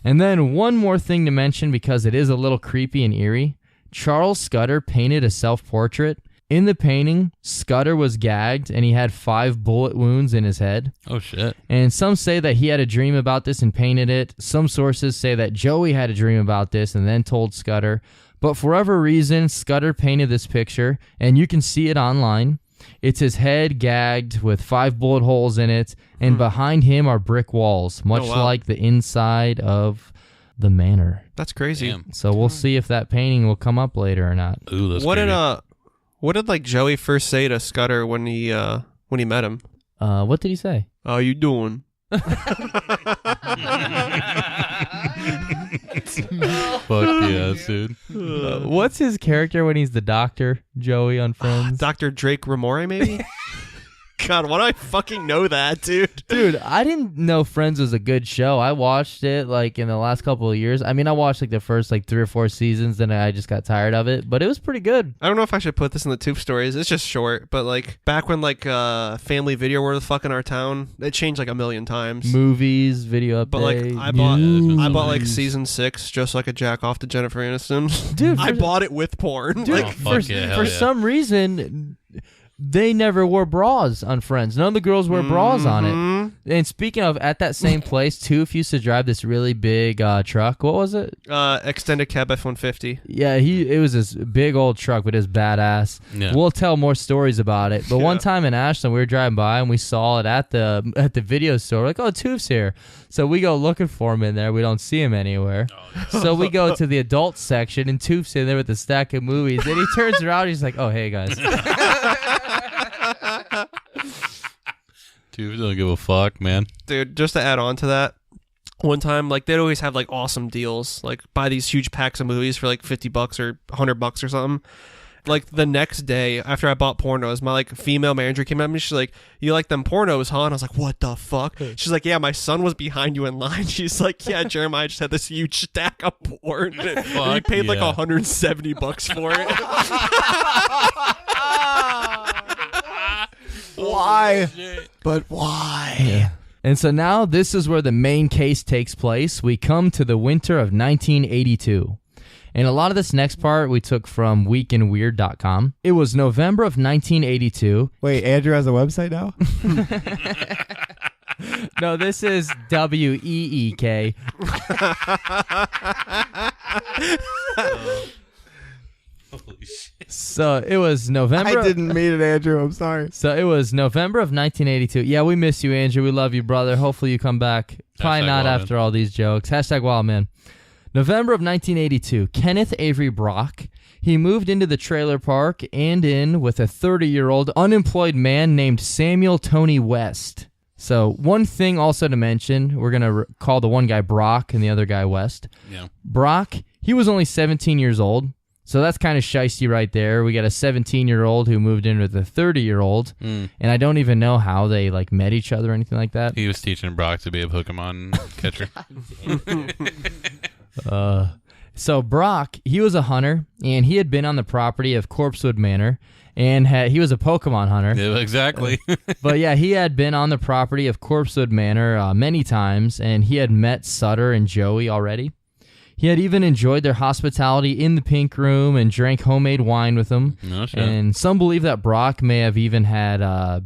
And then one more thing to mention, because it is a little creepy and eerie. Charles Scudder painted a self-portrait. In the painting, Scudder was gagged, and he had 5 bullet wounds in his head. Oh, shit. And some say that he had a dream about this and painted it. Some sources say that Joey had a dream about this and then told Scudder. But for whatever reason, Scudder painted this picture, and you can see it online. It's his head gagged with 5 bullet holes in it, and behind him are brick walls, much like the inside of the manor. That's crazy. Damn. So we'll see if that painting will come up later or not. Ooh, that's What did like Joey first say to Scudder when he met him? What did he say? How you doing? Fuck yes, dude. What's his character when he's the doctor, Joey on Friends? Dr. Drake Ramore, maybe? God, why do I fucking know that, dude? Dude, I didn't know Friends was a good show. I watched it like in the last couple of years. I mean, I watched like the first like 3 or 4 seasons, then I just got tired of it. But it was pretty good. I don't know if I should put this in the Tube Stories. It's just short, but like back when like Family Video were the fuck in our town, it changed like a million times. Movies, video updates. But like I bought like season 6 just so I could jack off to Jennifer Aniston. Dude, I bought it with porn. Dude, Like, for some reason, they never wore bras on Friends. None of the girls wear bras on it. And speaking of, at that same place, Toof used to drive this really big truck. What was it? Extended cab F-150. Yeah, it was this big old truck, but it was badass. Yeah. We'll tell more stories about it. But one time in Ashland, we were driving by and we saw it at the video store. We're like, oh, Toof's here. So we go looking for him in there. We don't see him anywhere. So we go to the adult section and Toof's in there with a stack of movies. And he turns around and he's like, oh, hey, guys. Dude, don't give a fuck, man. Dude, just to add on to that, one time, like, they'd always have, like, awesome deals. Like, buy these huge packs of movies for, like, $50 or $100 or something. Like, the next day, after I bought pornos, my, like, female manager came up to me. She's like, you like them pornos, huh? And I was like, what the fuck? She's like, yeah, my son was behind you in line. She's like, yeah, Jeremiah just had this huge stack of porn. And he paid, like, $170 for it. Why? But why? Yeah. And so now this is where the main case takes place. We come to the winter of 1982. And a lot of this next part we took from weekandweird.com. It was November of 1982. Wait, Andrew has a website now? No, this is WEEK. Holy shit. So it was November. I didn't mean it, Andrew. I'm sorry. So it was November of 1982. Yeah, we miss you, Andrew. We love you, brother. Hopefully you come back. Probably not Wildman. after all these jokes. #Wildman. November of 1982. Kenneth Avery Brock. He moved into the trailer park and in with a 30-year-old unemployed man named Samuel Tony West. So one thing also to mention, we're going to call the one guy Brock and the other guy West. Yeah. Brock, he was only 17 years old. So that's kind of shiesty right there. We got a 17-year-old who moved in with a 30-year-old, and I don't even know how they like met each other or anything like that. He was teaching Brock to be a Pokemon catcher. So Brock, he was a hunter, and he had been on the property of Corpsewood Manor, and he was a Pokemon hunter. Yeah, exactly. But yeah, he had been on the property of Corpsewood Manor many times, and he had met Sutter and Joey already. He had even enjoyed their hospitality in the pink room and drank homemade wine with them. No shit. And some believe that Brock may have even had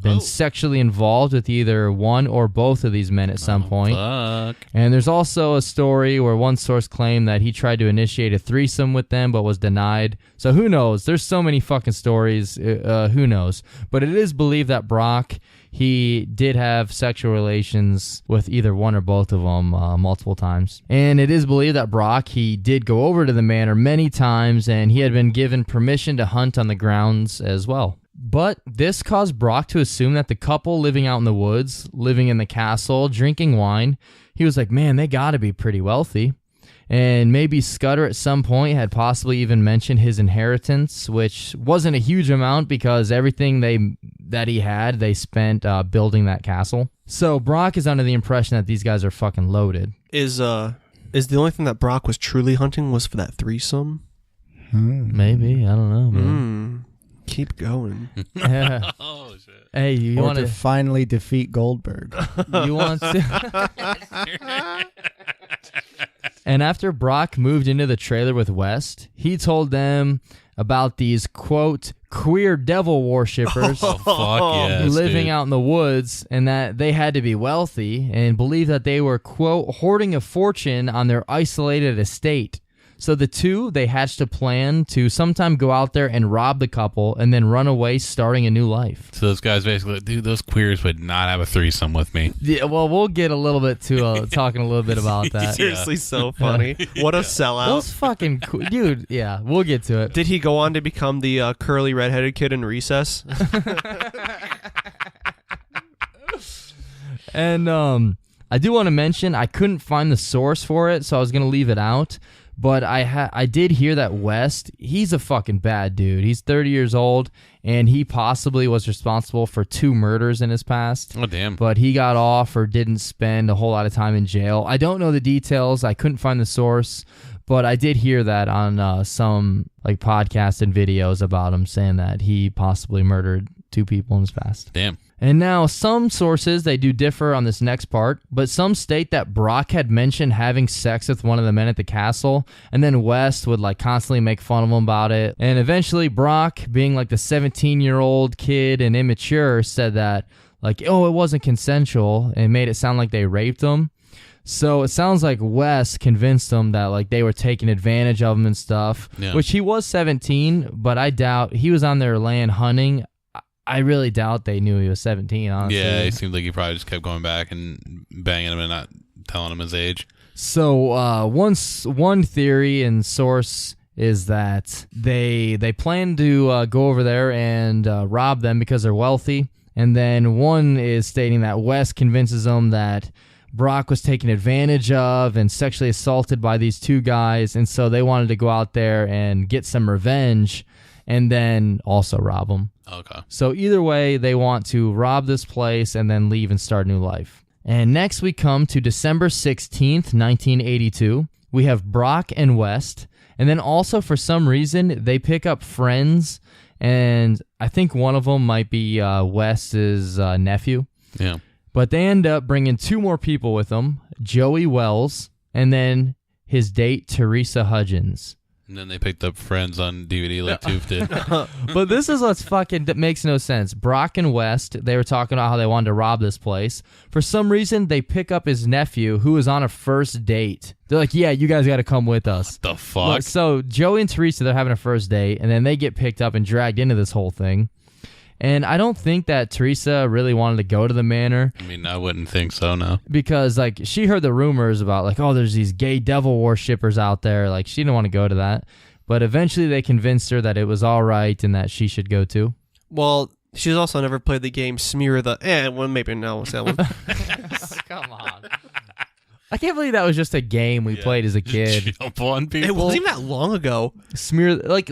been sexually involved with either one or both of these men at some point. Fuck. And there's also a story where one source claimed that he tried to initiate a threesome with them but was denied. So who knows? There's so many fucking stories. Who knows? But it is believed that Brock, he did have sexual relations with either one or both of them multiple times. And it is believed that Brock, he did go over to the manor many times, and he had been given permission to hunt on the grounds as well. But this caused Brock to assume that the couple living out in the woods, living in the castle, drinking wine, he was like, man, they gotta be pretty wealthy. And maybe Scudder at some point had possibly even mentioned his inheritance, which wasn't a huge amount because everything that he had, they spent building that castle. So Brock is under the impression that these guys are fucking loaded. Is the only thing that Brock was truly hunting was for that threesome? Maybe, I don't know, man. Keep going. Yeah. Oh, shit. Hey, you Or want to finally defeat Goldberg. You want to? And after Brock moved into the trailer with West, he told them about these, quote, queer devil worshippers Oh, fuck yes, living dude. out in the woods, and that they had to be wealthy and believed that they were, quote, hoarding a fortune on their isolated estate. So the two, they hatched a plan to sometime go out there and rob the couple and then run away, starting a new life. So those guys basically, dude, those queers would not have a threesome with me. Yeah, well, we'll get a little bit to talking a little bit about that. Seriously, so funny. What a sellout. Those fucking dude, yeah, we'll get to it. Did he go on to become the curly redheaded kid in Recess? And I do want to mention I couldn't find the source for it, so I was gonna leave it out. But I did hear that West, he's a fucking bad dude. He's 30 years old, and he possibly was responsible for 2 murders in his past. Oh, damn. But he got off or didn't spend a whole lot of time in jail. I don't know the details. I couldn't find the source, but I did hear that on some like podcasts and videos about him saying that he possibly murdered 2 people in his past. Damn. And now some sources, they do differ on this next part, but some state that Brock had mentioned having sex with one of the men at the castle, and then West would like constantly make fun of him about it. And eventually Brock, being like the 17-year-old kid and immature, said that like, oh, it wasn't consensual, and made it sound like they raped him. So it sounds like Wes convinced them that like they were taking advantage of him and stuff, which he was 17, but I doubt he was on their land hunting. I really doubt they knew he was 17, honestly. Yeah, it seemed like he probably just kept going back and banging him and not telling him his age. So one theory and source is that they plan to go over there and rob them because they're wealthy. And then one is stating that Wes convinces them that Brock was taken advantage of and sexually assaulted by these two guys, and so they wanted to go out there and get some revenge and then also rob them. Okay. So either way, they want to rob this place and then leave and start a new life. And next we come to December 16th, 1982. We have Brock and West. And then also for some reason, they pick up friends. And I think one of them might be West's nephew. Yeah. But they end up bringing two more people with them, Joey Wells, and then his date, Teresa Hudgens. And then they picked up Friends on DVD like Toof did. But this is what's fucking that makes no sense. Brock and West, they were talking about how they wanted to rob this place. For some reason, they pick up his nephew who was on a first date. They're like, yeah, you guys got to come with us. The fuck? Look, so Joey and Teresa, they're having a first date, and then they get picked up and dragged into this whole thing. And I don't think that Teresa really wanted to go to the manor. I mean, I wouldn't think so, no. Because, like, she heard the rumors about, like, oh, there's these gay devil worshippers out there. Like, she didn't want to go to that. But eventually they convinced her that it was all right and that she should go too. Well, she's also never played the game Smear the... well, maybe no, what's that one? Come on. I can't believe that was just a game we played as a kid. Jump on people. It wasn't even that long ago. Smear, like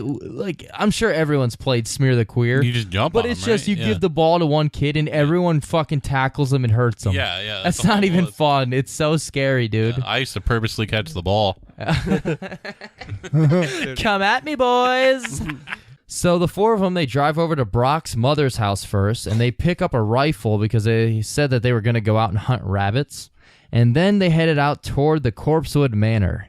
I'm sure everyone's played Smear the Queer. You just jump but on it's them, just right? you give the ball to one kid and everyone fucking tackles him and hurts him. Yeah. That's not even fun. It's so scary, dude. I used to purposely catch the ball. Come at me, boys. So the four of them, they drive over to Brock's mother's house first, and they pick up a rifle because they said that they were going to go out and hunt rabbits. And then they headed out toward the Corpsewood Manor.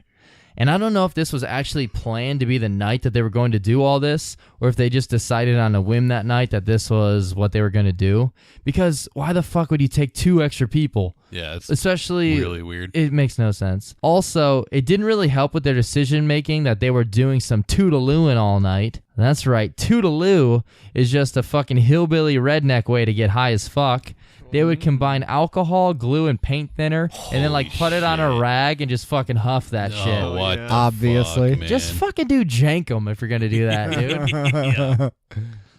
And I don't know if this was actually planned to be the night that they were going to do all this, or if they just decided on a whim that night that this was what they were going to do. Because why the fuck would you take two extra people? Yeah, it's especially really weird. It makes no sense. Also, it didn't really help with their decision making that they were doing some toodalooing all night. That's right, toodaloo is just a fucking hillbilly redneck way to get high as fuck. They would combine alcohol, glue, and paint thinner, and then like put it on a rag and just fucking huff that shit. What the Obviously. fuck, man? Just fucking do jankum if you're gonna do that, dude. Yeah.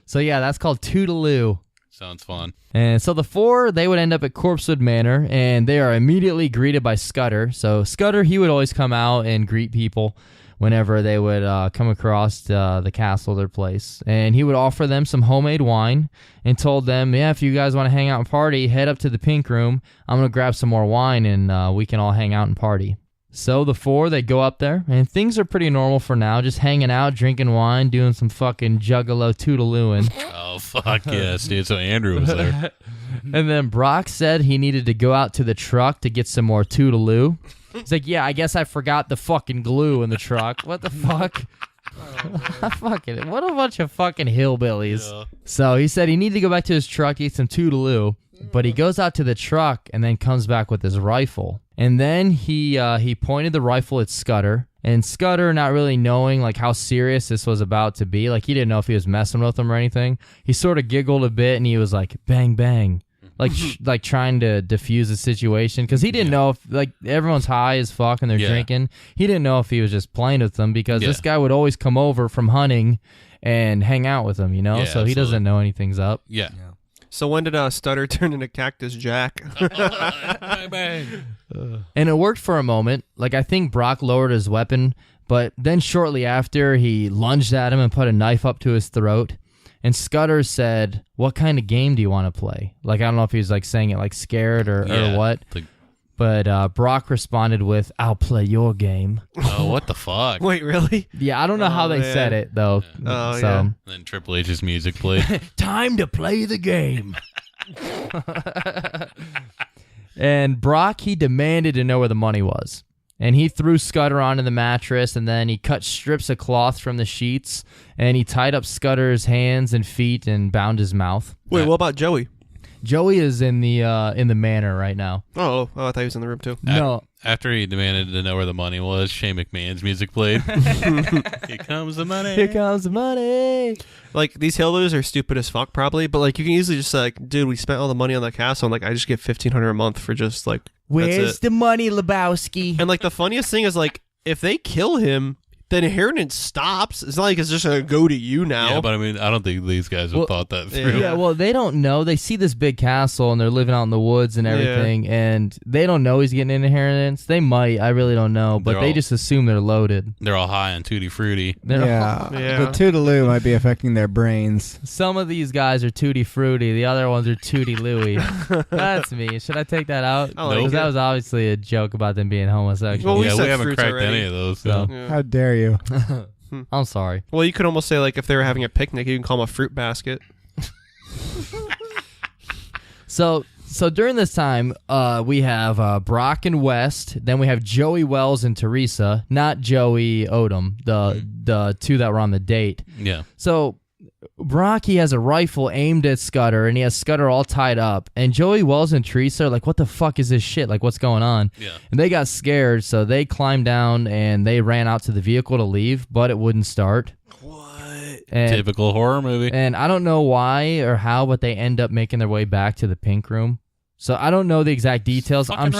So yeah, that's called toodaloo. Sounds fun. And so the four, they would end up at Corpsewood Manor, and they are immediately greeted by Scudder. So Scudder, he would always come out and greet people whenever they would come across the castle, their place. And he would offer them some homemade wine and told them, yeah, if you guys want to hang out and party, head up to the pink room. I'm going to grab some more wine, and we can all hang out and party. So the four, they go up there, and things are pretty normal for now, just hanging out, drinking wine, doing some fucking juggalo toodalooing. Oh, fuck yes, dude. So Andrew was there. And then Brock said he needed to go out to the truck to get some more toodaloo. He's like, yeah, I guess I forgot the fucking glue in the truck. What the fuck? Fucking, what a bunch of fucking hillbillies. Yeah. So he said he needed to go back to his truck to get some toodaloo, but he goes out to the truck and then comes back with his rifle. And then he pointed the rifle at Scudder. And Scudder, not really knowing like how serious this was about to be, like he didn't know if he was messing with him or anything, he sort of giggled a bit and he was like, bang, bang. Like trying to diffuse the situation, because he didn't know if, like, everyone's high as fuck and they're drinking. He didn't know if he was just playing with them, because this guy would always come over from hunting and hang out with them, you know? So he doesn't know anything's up. Yeah. So when did Stutter turn into Cactus Jack? Bang, bang. And it worked for a moment. Like, I think Brock lowered his weapon, but then shortly after, he lunged at him and put a knife up to his throat. And Scudder said, what kind of game do you want to play? Like, I don't know if he was like saying it like scared or what. But Brock responded with, I'll play your game. Oh, what the fuck? Wait, really? Yeah, I don't know how they said it, though. Yeah. Oh, yeah. And then Triple H's music played. Time to play the game. And Brock, he demanded to know where the money was. And he threw Scudder onto the mattress, and then he cut strips of cloth from the sheets, and he tied up Scudder's hands and feet and bound his mouth. Wait, what about Joey? Joey is in the manor right now. Oh, I thought he was in the room too. No. After he demanded to know where the money was, Shane McMahon's music played. Here comes the money. Here comes the money. Like, these hillbillies are stupid as fuck, probably, but like, you can easily just like, dude, we spent all the money on the castle, and like, I just get $1,500 a month for just like, Where's the money, Lebowski? And like, the funniest thing is like, if they kill him, then inheritance stops. It's not like it's just gonna go to you now. Yeah, but I mean, I don't think these guys have thought that through. Yeah, well, they don't know. They see this big castle and they're living out in the woods and everything, and they don't know he's getting an inheritance. They might. I really don't know, but they just assume they're loaded. They're all high on Tutti Frutti. Yeah. The Toodaloo might be affecting their brains. Some of these guys are Tutti Frutti. The other ones are Tutti Louie. That's me. Should I take that out? Because that was obviously a joke about them being homosexual. Well, we haven't fruits cracked already. any of those. So. How dare you? I'm sorry. Well, you could almost say like if they were having a picnic, you can call them a fruit basket. So during this time, we have Brock and West. Then we have Joey Wells and Teresa, not Joey Odom, the two that were on the date. Yeah. So Brock, he has a rifle aimed at Scudder, and he has Scudder all tied up. And Joey Wells and Teresa are like, what the fuck is this shit? Like, what's going on? Yeah. And they got scared, so they climbed down and they ran out to the vehicle to leave, but it wouldn't start. And, typical horror movie. And I don't know why or how, but they end up making their way back to the pink room. So I don't know the exact details. I'm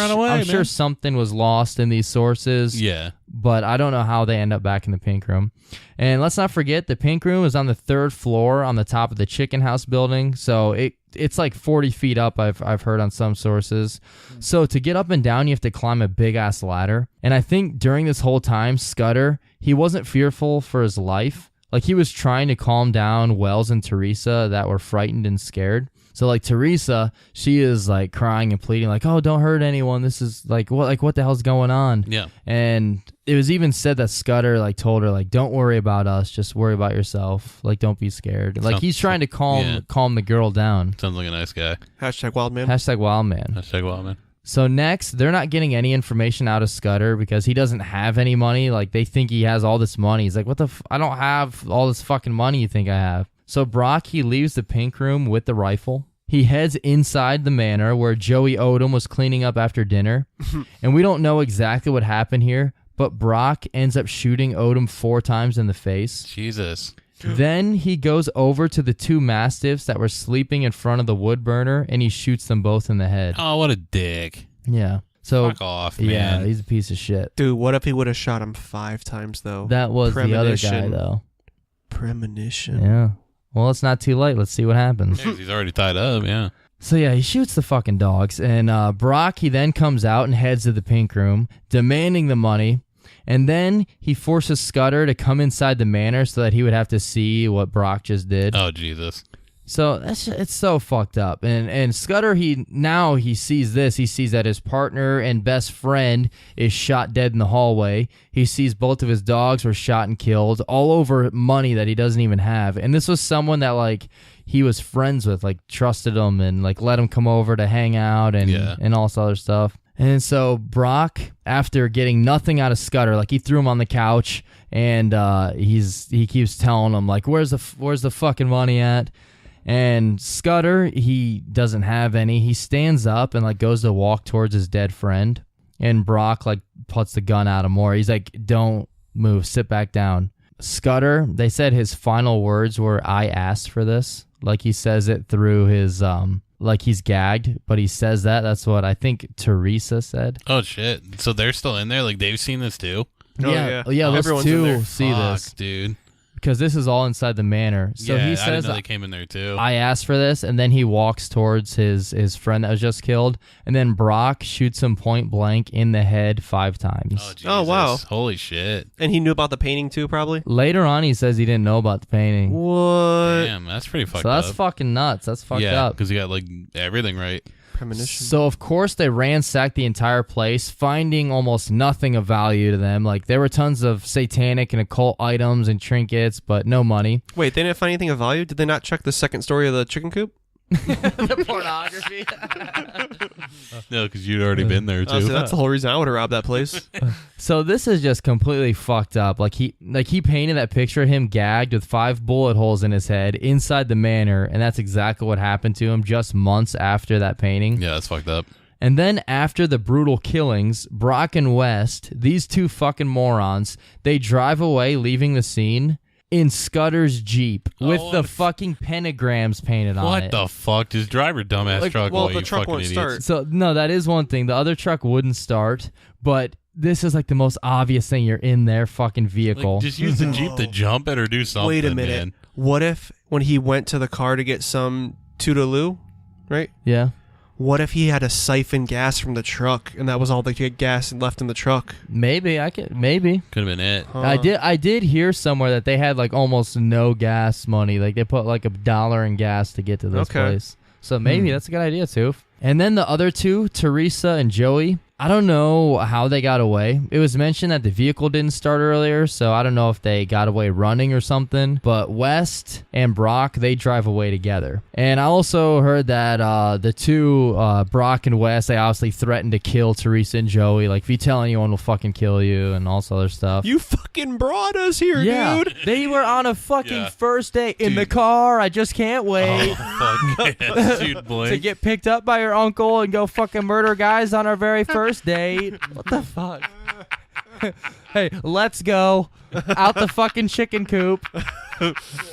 sure something was lost in these sources. Yeah. But I don't know how they end up back in the pink room. And let's not forget, the pink room is on the 3rd floor on the top of the chicken house building. So it's like 40 feet up, I've heard on some sources. So to get up and down, you have to climb a big-ass ladder. And I think during this whole time, Scudder, he wasn't fearful for his life. Like, he was trying to calm down Wells and Teresa that were frightened and scared. So, like, Teresa, she is, like, crying and pleading, like, oh, don't hurt anyone. This is, like, what the hell's going on? Yeah. And it was even said that Scudder, like, told her, like, don't worry about us. Just worry about yourself. Like, don't be scared. Like, he's trying to calm the girl down. Sounds like a nice guy. #Wildman. #Wildman. #Wildman. So next, they're not getting any information out of Scudder because he doesn't have any money. Like, they think he has all this money. He's like, what the I don't have all this fucking money you think I have. So Brock, he leaves the pink room with the rifle. He heads inside the manor where Joey Odom was cleaning up after dinner. And we don't know exactly what happened here, but Brock ends up shooting Odom 4 times in the face. Jesus. Then he goes over to the 2 mastiffs that were sleeping in front of the wood burner, and he shoots them both in the head. Oh, what a dick. Yeah. So fuck off, man. Yeah, he's a piece of shit. Dude, what if he would have shot him 5 times though? That was the other guy though. Premonition. Yeah. Well, it's not too late. Let's see what happens. Yeah, 'cause he's already tied up, yeah. So yeah, he shoots the fucking dogs, and Brock, he then comes out and heads to the pink room, demanding the money. And then he forces Scudder to come inside the manor so that he would have to see what Brock just did. Oh, Jesus. So it's so fucked up. And Scudder, he sees this. He sees that his partner and best friend is shot dead in the hallway. He sees both of his dogs were shot and killed, all over money that he doesn't even have. And this was someone that, like, he was friends with, like, trusted him and, like, let him come over to hang out and all this other stuff. And so Brock, after getting nothing out of Scudder, like, he threw him on the couch, and he keeps telling him, like, where's the fucking money at? And Scudder, he doesn't have any. He stands up and, like, goes to walk towards his dead friend, and Brock, like, puts the gun at him more. He's like, don't move, sit back down. Scudder, they said his final words were, I asked for this. Like, he says it through his like he's gagged, but he says that. That's what I think Teresa said. Oh, shit. So they're still in there? Like, they've seen this too? Yeah, those everyone's in two there. see this. Dude. Because this is all inside the manor. So yeah, he I says, didn't know they came in there too. I asked for this, and then he walks towards his friend that was just killed, and then Brock shoots him point blank in the head 5 times. Oh, Jesus. Oh, wow. Holy shit. And he knew about the painting too, probably? Later on, he says he didn't know about the painting. What? Damn, that's pretty fucked So up. that's fucking nuts. That's fucked yeah, up. because he got, like, everything right. Premonition. So, of course, they ransacked the entire place, finding almost nothing of value to them. Like, there were tons of satanic and occult items and trinkets, but no money. Wait, they didn't find anything of value? Did they not check the second story of the chicken coop? The pornography. No, because you'd already been there too. So that's the whole reason I would have robbed that place. So this is just completely fucked up. Like he painted that picture of him gagged with 5 bullet holes in his head inside the manor, and that's exactly what happened to him just months after that painting. Yeah, that's fucked up. And then after the brutal killings, Brock and West, these two fucking morons, they drive away, leaving the scene in Scudder's Jeep with the fucking pentagrams painted on it. What the fuck? Just drive your dumbass truck well, away, the you truck fucking won't idiots. start. So, no, that is one thing. The other truck wouldn't start, but this is like the most obvious thing. You're in their fucking vehicle. Like, just use the Jeep to jump it or do something. Wait a minute. Man. What if when he went to the car to get some Toodaloo, right? Yeah. What if he had to siphon gas from the truck, and that was all the gas left in the truck? Maybe. Maybe. Could have been it. I did hear somewhere that they had like almost no gas money. Like they put like $1 in gas to get to this place. So maybe that's a good idea too. And then the other two, Teresa and Joey, I don't know how they got away. It was mentioned that the vehicle didn't start earlier, so I don't know if they got away running or something. But West and Brock, they drive away together. And I also heard that the two, Brock and West, they obviously threatened to kill Teresa and Joey. Like, if you tell anyone, we'll fucking kill you and all this other stuff. You fucking brought us here, dude. They were on a fucking first date in the car. I just can't wait. Oh, fuck yes, dude, Blake. To get picked up by your uncle and go fucking murder guys on our very first date. What the fuck? Hey, let's go. Out the fucking chicken coop.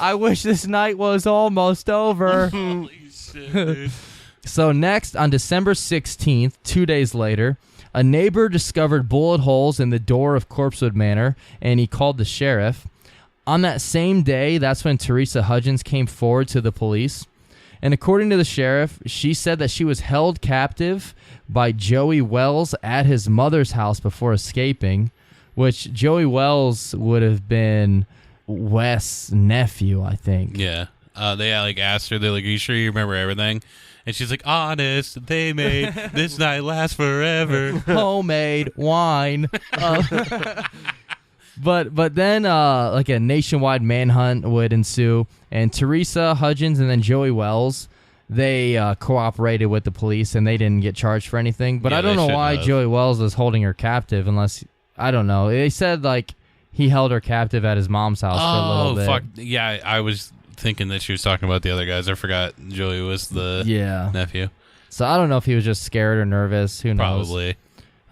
I wish this night was almost over. Holy shit, dude. So next, on December 16th, 2 days later, a neighbor discovered bullet holes in the door of Corpsewood Manor, and he called the sheriff. On that same day, that's when Teresa Hudgens came forward to the police. And according to the sheriff, she said that she was held captive by Joey Wells at his mother's house before escaping, which Joey Wells would have been Wes' nephew, I think. Yeah. They asked her, they're like, are you sure you remember everything? And she's like, honest, they made this night last forever. Homemade wine. But then like a nationwide manhunt would ensue, and Teresa Hudgens and then Joey Wells, they cooperated with the police and they didn't get charged for anything. But Yeah, I don't they know why shouldn't have. Joey Wells was holding her captive unless, I don't know. They said like he held her captive at his mom's house for a little bit. Oh, fuck. Yeah, I was thinking that she was talking about the other guys. I forgot Joey was the nephew. So I don't know if he was just scared or nervous. Who knows? Probably.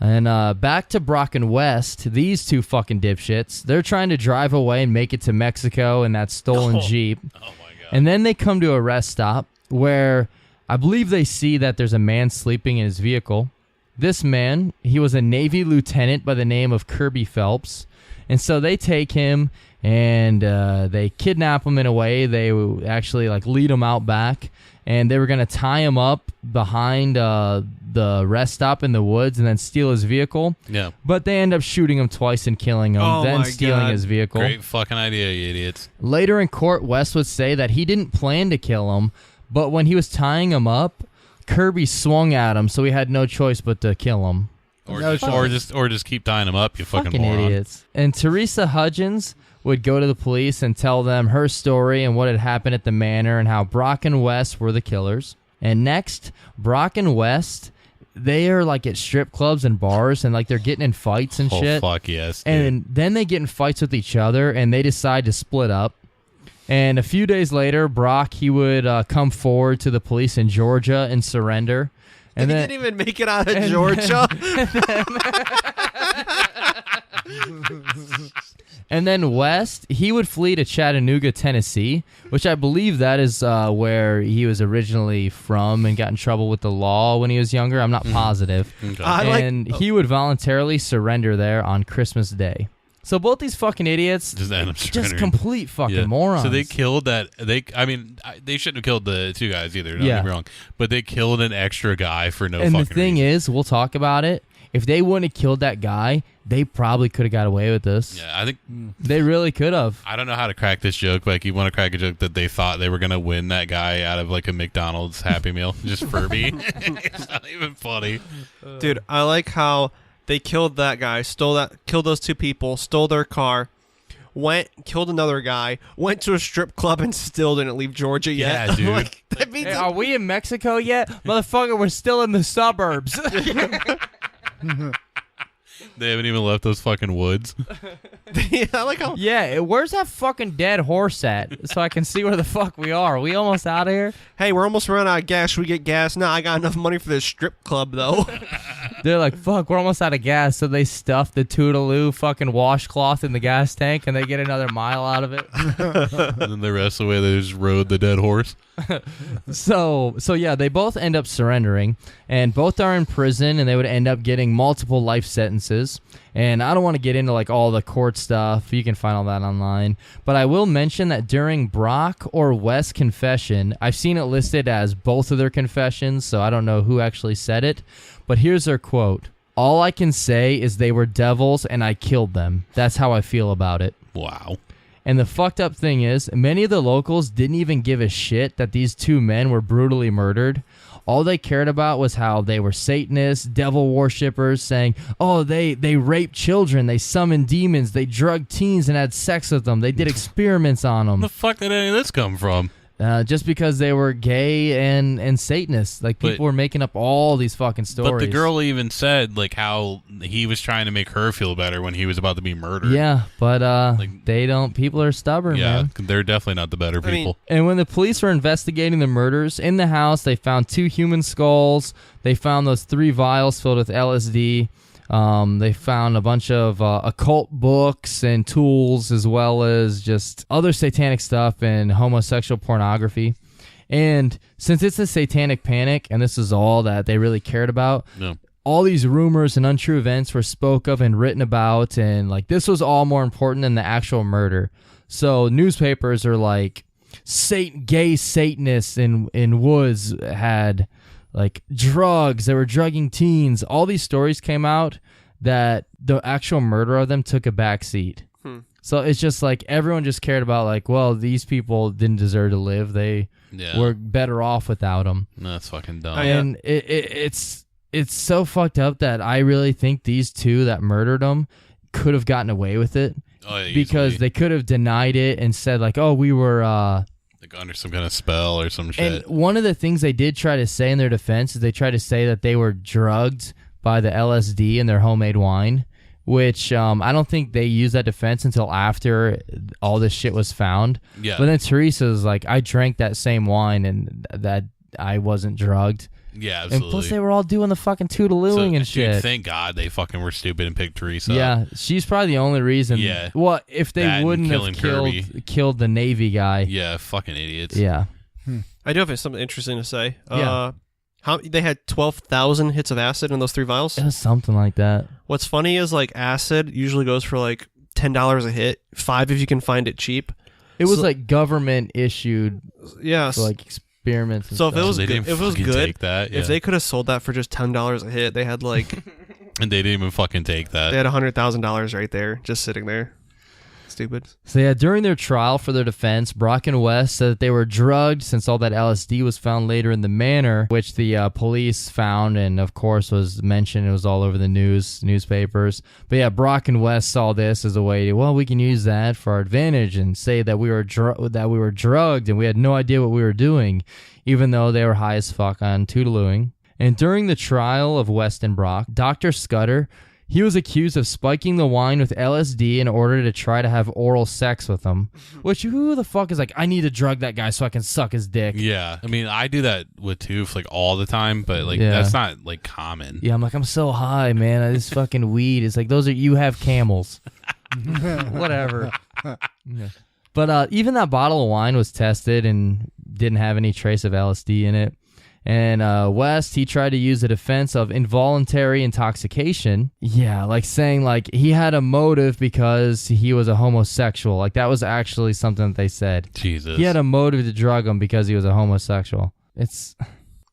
And back to Brock and West, these two fucking dipshits, they're trying to drive away and make it to Mexico in that stolen Jeep. Oh, my God. And then they come to a rest stop where I believe they see that there's a man sleeping in his vehicle. This man, he was a Navy lieutenant by the name of Kirby Phelps. And so they take him and they kidnap him in a way. They actually lead him out back. And they were going to tie him up behind the rest stop in the woods and then steal his vehicle. Yeah. But they end up shooting him twice and killing him, Oh then my stealing God. his vehicle. Great fucking idea, you idiots. Later in court, West would say that he didn't plan to kill him, but when he was tying him up, Kirby swung at him, so he had no choice but to kill him. Or just keep tying them up, you fucking moron. idiots. And Teresa Hudgens would go to the police and tell them her story and what had happened at the manor and how Brock and West were the killers. And next, Brock and West, they are at strip clubs and bars and they're getting in fights and shit. Oh, fuck yes, dude. And then they get in fights with each other and they decide to split up. And a few days later, Brock, he would come forward to the police in Georgia and surrender. And He then, didn't even make it out of Georgia. And then West, he would flee to Chattanooga, Tennessee, which I believe that is where he was originally from and got in trouble with the law when he was younger. I'm not positive. Okay. He would voluntarily surrender there on Christmas Day. So both these fucking idiots, Just end up just surrendering. complete fucking morons. So they killed that. They shouldn't have killed the two guys either. Don't Yeah. get me wrong. But they killed an extra guy for no And fucking the thing reason. is, we'll talk about it. If they wouldn't have killed that guy, they probably could have got away with this. Yeah, I think They really could have. I don't know how to crack this joke. You want to crack a joke that they thought they were gonna win that guy out of a McDonald's Happy Meal just for me. It's not even funny. Dude, I like how they killed that guy, killed those two people, stole their car, went, killed another guy, went to a strip club, and still didn't leave Georgia yet. Yeah, dude. Like, that means Hey, are we in Mexico yet? Motherfucker, we're still in the suburbs. They haven't even left those fucking woods. yeah, I like how Yeah, where's that fucking dead horse at? So I can see where the fuck we are. Are we almost out of here? hey, we're almost running out of gas. Should we get gas? Nah, I got enough money for this strip club though. They're like, fuck, we're almost out of gas. So they stuff the Toodaloo fucking washcloth in the gas tank and they get another mile out of it. And then the rest of the way, they just rode the dead horse. So yeah, they both end up surrendering, and both are in prison, and they would end up getting multiple life sentences. And I don't want to get into like all the court stuff. You can find all that online. But I will mention that during Brock or West's confession, I've seen it listed as both of their confessions, so I don't know who actually said it. But here's their quote. All I can say is they were devils and I killed them. That's how I feel about it. Wow. And the fucked up thing is, many of the locals didn't even give a shit that these two men were brutally murdered. All they cared about was how they were Satanists, devil worshippers, saying, oh, they raped children, they summoned demons, they drugged teens and had sex with them, they did experiments on them. Where the fuck did any of this come from? Just because they were gay and Satanists. Like, people were making up all these fucking stories. But the girl even said, like, how he was trying to make her feel better when he was about to be murdered. Yeah, but they don't. People are stubborn, Yeah, man. they're definitely not the better people. And when the police were investigating the murders, in the house, they found 2 human skulls. They found those 3 vials filled with LSD. They found a bunch of occult books and tools, as well as just other satanic stuff and homosexual pornography. And since it's a satanic panic, and this is all that they really cared about, all these rumors and untrue events were spoke of and written about, and like this was all more important than the actual murder. So newspapers are like, gay Satanists in woods had like drugs, they were drugging teens. All these stories came out that the actual murder of them took a back seat. So it's just like everyone just cared about like, well, these people didn't deserve to live. They were better off without them. No, that's fucking dumb. And it's so fucked up that I really think these 2 that murdered them could have gotten away with it. Oh, yeah, because they could have denied it and said like, oh, we were like under some kind of spell or some shit. And one of the things they did try to say in their defense is they tried to say that they were drugged by the LSD in their homemade wine, which I don't think they used that defense until after all this shit was found. Yeah. But then Teresa's like, I drank that same wine and that I wasn't drugged. Yeah, absolutely. And plus they were all doing the fucking toodalooing and shit. Dude, thank God they fucking were stupid and picked Teresa. Yeah, she's probably the only reason. Yeah. Well, if they That wouldn't and have killed the Navy guy. Yeah, fucking idiots. Yeah. I do have something interesting to say. Yeah. How they had 12,000 hits of acid in those 3 vials? It was something like that. What's funny is like acid usually goes for like $10 a hit, $5 if you can find it cheap. It was like government issued. Yeah. For like experiments. And so if stuff. it was So they good, didn't if it was fucking good, take that, if they could have sold that for just $10 a hit, they had like And they didn't even fucking take that. they had $100,000 right there, just sitting there. Stupid. So yeah, during their trial for their defense, Brock and West said that they were drugged since all that LSD was found later in the manor, which the police found and of course was mentioned. It was all over the newspapers. But yeah, Brock and West saw this as a way to, well, we can use that for our advantage and say that we were drugged and we had no idea what we were doing, even though they were high as fuck on toodalooing. And during the trial of West and Brock, Dr. Scudder, he was accused of spiking the wine with LSD in order to try to have oral sex with him. Which, who the fuck is like, I need to drug that guy so I can suck his dick? Yeah, I mean, I do that with Tooth like all the time, but like that's not like common. Yeah, I'm like, I'm so high, man. This fucking weed. It's like, you have camels. Whatever. Yeah. But even that bottle of wine was tested and didn't have any trace of LSD in it. And West, he tried to use the defense of involuntary intoxication. Yeah, like saying like he had a motive because he was a homosexual. Like that was actually something that they said. Jesus. He had a motive to drug him because he was a homosexual. It's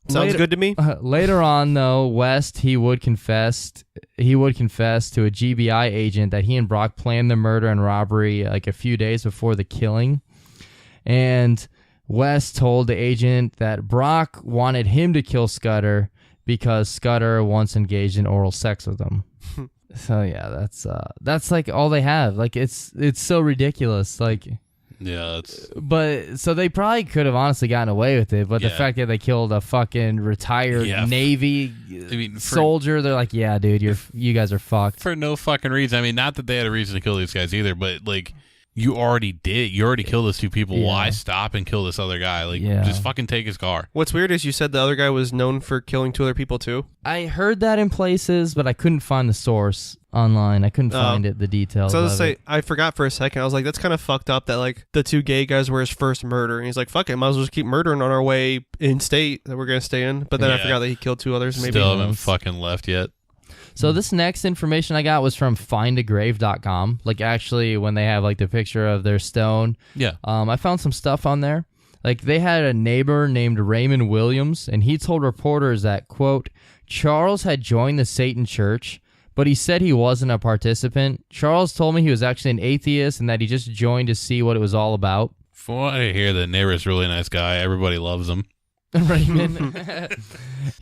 Sounds good to me. Later on, though, West, he would confess to a GBI agent that he and Brock planned the murder and robbery like a few days before the killing. And West told the agent that Brock wanted him to kill Scudder because Scudder once engaged in oral sex with him. So yeah, that's like all they have. Like it's so ridiculous. Like Yeah, it's but so they probably could have honestly gotten away with it, but the Yeah. fact that they killed a fucking retired Yeah. Navy for- soldier, they're like, yeah, dude, you guys are fucked. for no fucking reason. I mean, not that they had a reason to kill these guys either, but like you already did. You already killed those two people. Yeah. Why stop and kill this other guy? Like Yeah. just fucking take his car. What's weird is you said the other guy was known for killing 2 other people too. I heard that in places, but I couldn't find the source online. I couldn't find the details. So I was of say it. I forgot for a second. I was like, that's kind of fucked up that like the 2 gay guys were his first murder, and he's like, fuck it, might as well just keep murdering on our way in state that we're gonna stay in. But then I Yeah. forgot that he killed 2 others. Maybe Still haven't fucking left yet. So this next information I got was from findagrave.com. Like actually when they have like the picture of their stone. Yeah. I found some stuff on there. Like they had a neighbor named Raymond Williams, and he told reporters that, quote, Charles had joined the Satan Church, but he said he wasn't a participant. Charles told me he was actually an atheist and that he just joined to see what it was all about. From what I hear, the neighbor's a really nice guy. Everybody loves him. Raymond.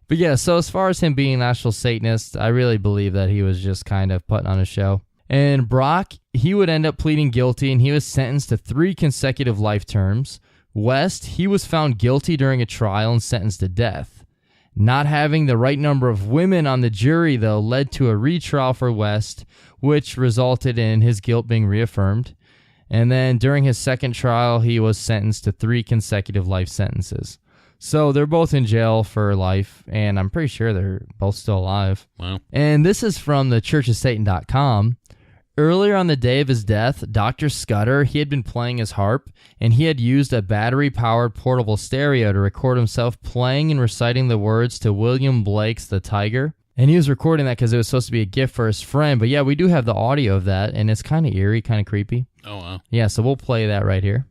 But yeah, so as far as him being an actual Satanist, I really believe that he was just kind of putting on a show. And Brock, he would end up pleading guilty, and he was sentenced to 3 consecutive life terms. West, he was found guilty during a trial and sentenced to death. Not having the right number of women on the jury, though, led to a retrial for West, which resulted in his guilt being reaffirmed. And then during his second trial, he was sentenced to 3 consecutive life sentences. So they're both in jail for life, and I'm pretty sure they're both still alive. Wow. And this is from the churchofsatan.com. Earlier on the day of his death, Dr. Scudder, he had been playing his harp, and he had used a battery-powered portable stereo to record himself playing and reciting the words to William Blake's The Tiger. And he was recording that because it was supposed to be a gift for his friend. But yeah, we do have the audio of that, and it's kind of eerie, kind of creepy. Oh, wow. Yeah, so we'll play that right here.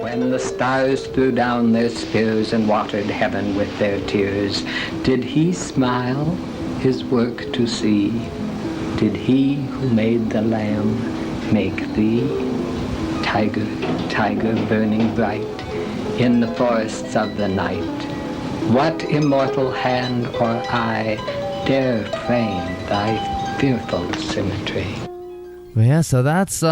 When the stars threw down their spears and watered heaven with their tears, did he smile his work to see? Did he who made the lamb make thee? Tiger, tiger burning bright in the forests of the night, what immortal hand or eye dare frame thy fearful symmetry? Well, yeah, so that's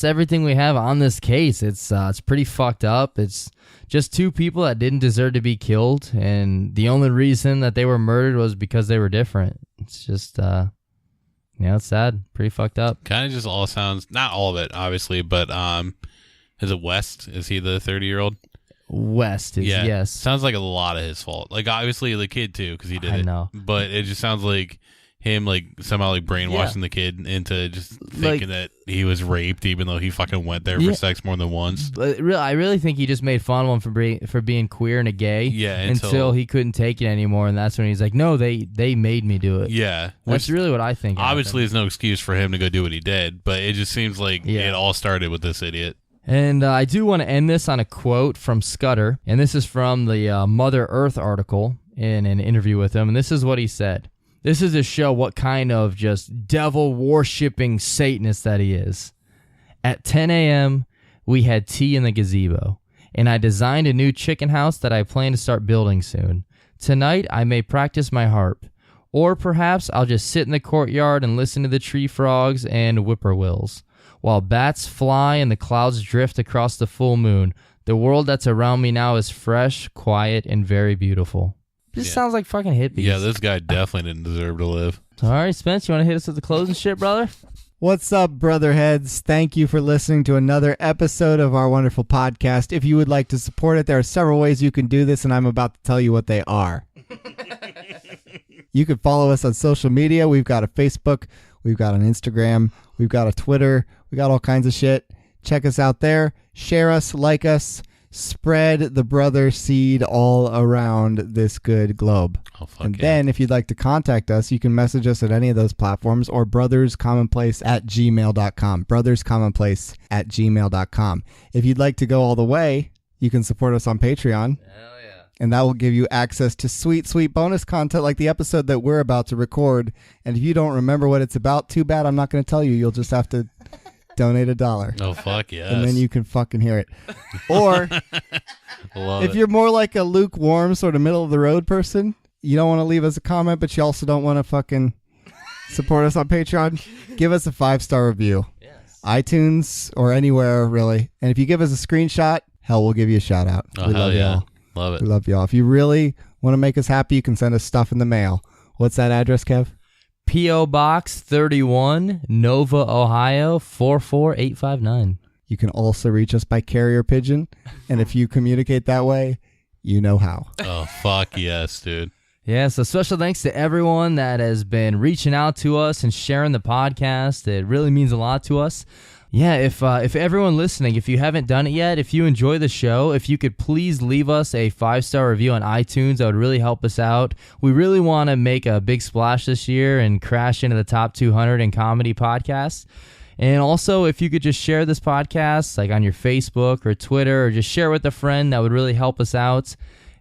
everything we have on this case. It's pretty fucked up. It's just 2 people that didn't deserve to be killed, and the only reason that they were murdered was because they were different. It's just, it's sad. Pretty fucked up. Kind of just all sounds, not all of it, obviously, but is it West? Is he the 30-year-old? West is, Yeah. yes. Sounds like a lot of his fault. Like, obviously, the kid, too, because he did I it. know. But it just sounds like him, like, somehow, like, brainwashing the kid into just thinking that he was raped, even though he fucking went there for sex more than once. But I really think he just made fun of him for being queer and a gay. Yeah, until he couldn't take it anymore, and that's when he's like, "No, they made me do it." Yeah. That's really what I think. Obviously, there's no excuse for him to go do what he did, but it just seems like it all started with this idiot. And I do want to end this on a quote from Scudder, and this is from the Mother Earth article in an interview with him, and this is what he said. This is to show what kind of just devil-worshipping Satanist that he is. At 10 a.m., we had tea in the gazebo, and I designed a new chicken house that I plan to start building soon. Tonight, I may practice my harp, or perhaps I'll just sit in the courtyard and listen to the tree frogs and whippoorwills, while bats fly and the clouds drift across the full moon. The world that's around me now is fresh, quiet, and very beautiful. This sounds like fucking hippies. Yeah, this guy definitely didn't deserve to live. All right, Spence, you want to hit us with the closing shit, brother? What's up, brotherheads? Thank you for listening to another episode of our wonderful podcast. If you would like to support it, there are several ways you can do this, and I'm about to tell you what they are. You can follow us on social media. We've got a Facebook, we've got an Instagram, we've got a Twitter, we got all kinds of shit. Check us out there. Share us, like us, spread the brother seed all around this good globe. Oh, fuck And yeah. then if you'd like to contact us, you can message us at any of those platforms or brotherscommonplace@gmail.com. brotherscommonplace@gmail.com. If you'd like to go all the way, you can support us on Patreon. Hell yeah. And that will give you access to sweet, sweet bonus content like the episode that we're about to record. And if you don't remember what it's about, too bad. I'm not going to tell you. You'll just have to donate $1. Oh, fuck yes. And then you can fucking hear it. Or if you're more like a lukewarm sort of middle of the road person, you don't want to leave us a comment, but you also don't want to fucking support us on Patreon, give us a 5-star review. Yes. iTunes or anywhere, really. And if you give us a screenshot, hell, we'll give you a shout out. Oh, We hell love yeah. y'all. Love it. We love y'all. If you really want to make us happy, you can send us stuff in the mail. What's that address, Kev? P.O. Box 31, Nova, Ohio 44859. You can also reach us by carrier pigeon. And if you communicate that way, you know how. Oh, fuck yes, dude. Yeah, so special thanks to everyone that has been reaching out to us and sharing the podcast. It really means a lot to us. Yeah, if everyone listening, if you haven't done it yet, if you enjoy the show, if you could please leave us a 5-star review on iTunes, that would really help us out. We really want to make a big splash this year and crash into the top 200 in comedy podcasts. And also, if you could just share this podcast, like on your Facebook or Twitter, or just share it with a friend, that would really help us out.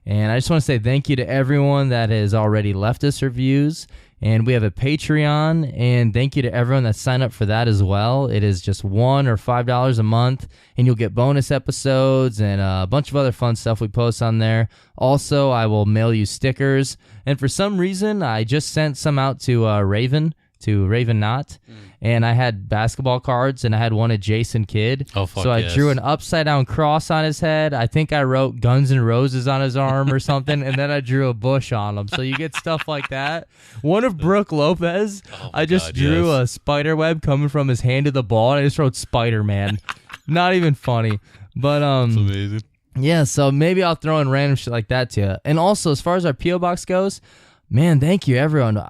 And I just want to say thank you to everyone that has already left us reviews. And we have a Patreon, and thank you to everyone that signed up for that as well. It is just $1 or $5 a month, and you'll get bonus episodes and a bunch of other fun stuff we post on there. Also, I will mail you stickers. And for some reason, I just sent some out to Raven Knott, and I had basketball cards, and I had one of Jason Kidd. Oh, fuck So I yes. drew an upside-down cross on his head. I think I wrote Guns N' Roses on his arm or something, and then I drew a bush on him. So you get stuff like that. One of Brooke Lopez, I just drew a spider web coming from his hand to the ball, and I just wrote Spider-Man. Not even funny. But That's amazing. yeah, so maybe I'll throw in random shit like that to you. And also, as far as our P.O. Box goes, man, thank you, everyone.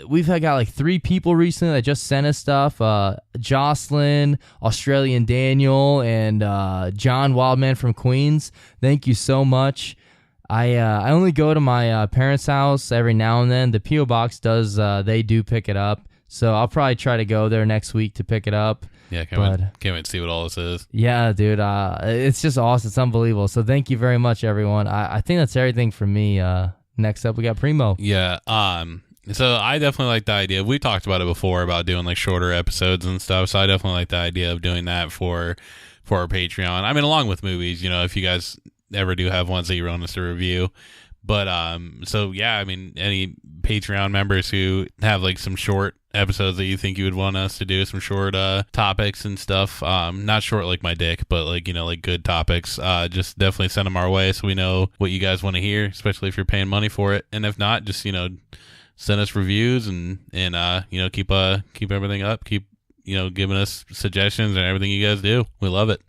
We've got like 3 people recently that just sent us stuff. Jocelyn, Australian Daniel, and John Wildman from Queens. Thank you so much. I only go to my parents' house every now and then. The P.O. Box they do pick it up. So I'll probably try to go there next week to pick it up. Yeah, can't wait to see what all this is. Yeah, dude. It's just awesome. It's unbelievable. So thank you very much, everyone. I think that's everything for me. Next up, we got Primo. Yeah. So I definitely like the idea. We talked about it before about doing like shorter episodes and stuff. So I definitely like the idea of doing that for our Patreon. I mean, along with movies, if you guys ever do have ones that you want us to review. But so yeah, I mean, any Patreon members who have like some short episodes that you think you would want us to do, some short topics and stuff, not short like my dick, but like like good topics, just definitely send them our way so we know what you guys want to hear, especially if you're paying money for it. And if not, just send us reviews and keep everything up, keep giving us suggestions and everything you guys do. We love it.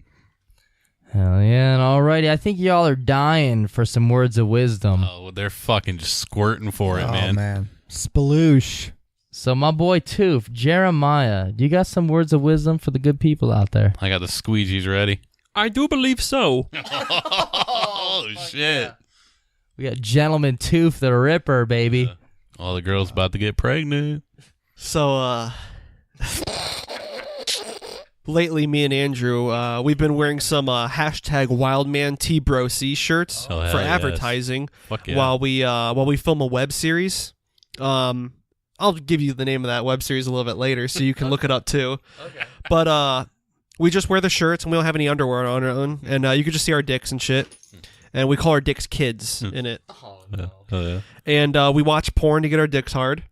Hell yeah. And alrighty, I think y'all are dying for some words of wisdom. Oh, they're fucking just squirting for it, man. Oh, man. Sploosh. So my boy Toof, Jeremiah, do you got some words of wisdom for the good people out there? I got the squeegees ready. I do believe so. Oh, shit. We got Gentleman Toof the Ripper, baby. All the girls about to get pregnant. So, lately, me and Andrew, we've been wearing some hashtag Wildman T-Bro-C shirts Oh, hell for yes. advertising Fuck yeah. while we film a web series. I'll give you the name of that web series a little bit later so you can look it up too. Okay. But we just wear the shirts and we don't have any underwear on our own, and you can just see our dicks and shit. And we call our dicks kids in it. Oh, no. Oh, yeah. And we watch porn to get our dicks hard.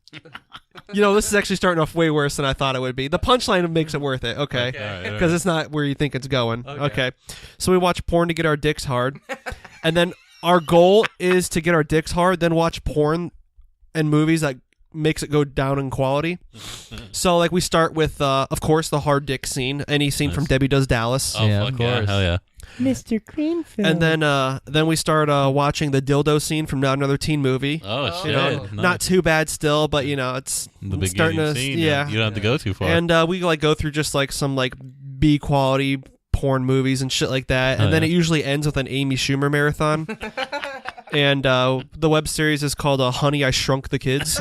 This is actually starting off way worse than I thought it would be. The punchline makes it worth it, okay? Because it's not where you think it's going. Okay. So we watch porn to get our dicks hard. And then our goal is to get our dicks hard, then watch porn and movies that makes it go down in quality. So like we start with, of course, the hard dick scene. Any scene from Debbie Does Dallas. Oh, Yeah, fuck of yeah. course. Hell yeah. Mr. Greenfield. And then we start watching the dildo scene from Not Another Teen Movie. Oh, shit. Nice. Nice. Not too bad still, but it's The starting beginning to scene. yeah. You don't have to go too far. And we like go through just like some like B quality porn movies and shit like that, and then it usually ends with an Amy Schumer marathon. And the web series is called Honey, I Shrunk the Kids.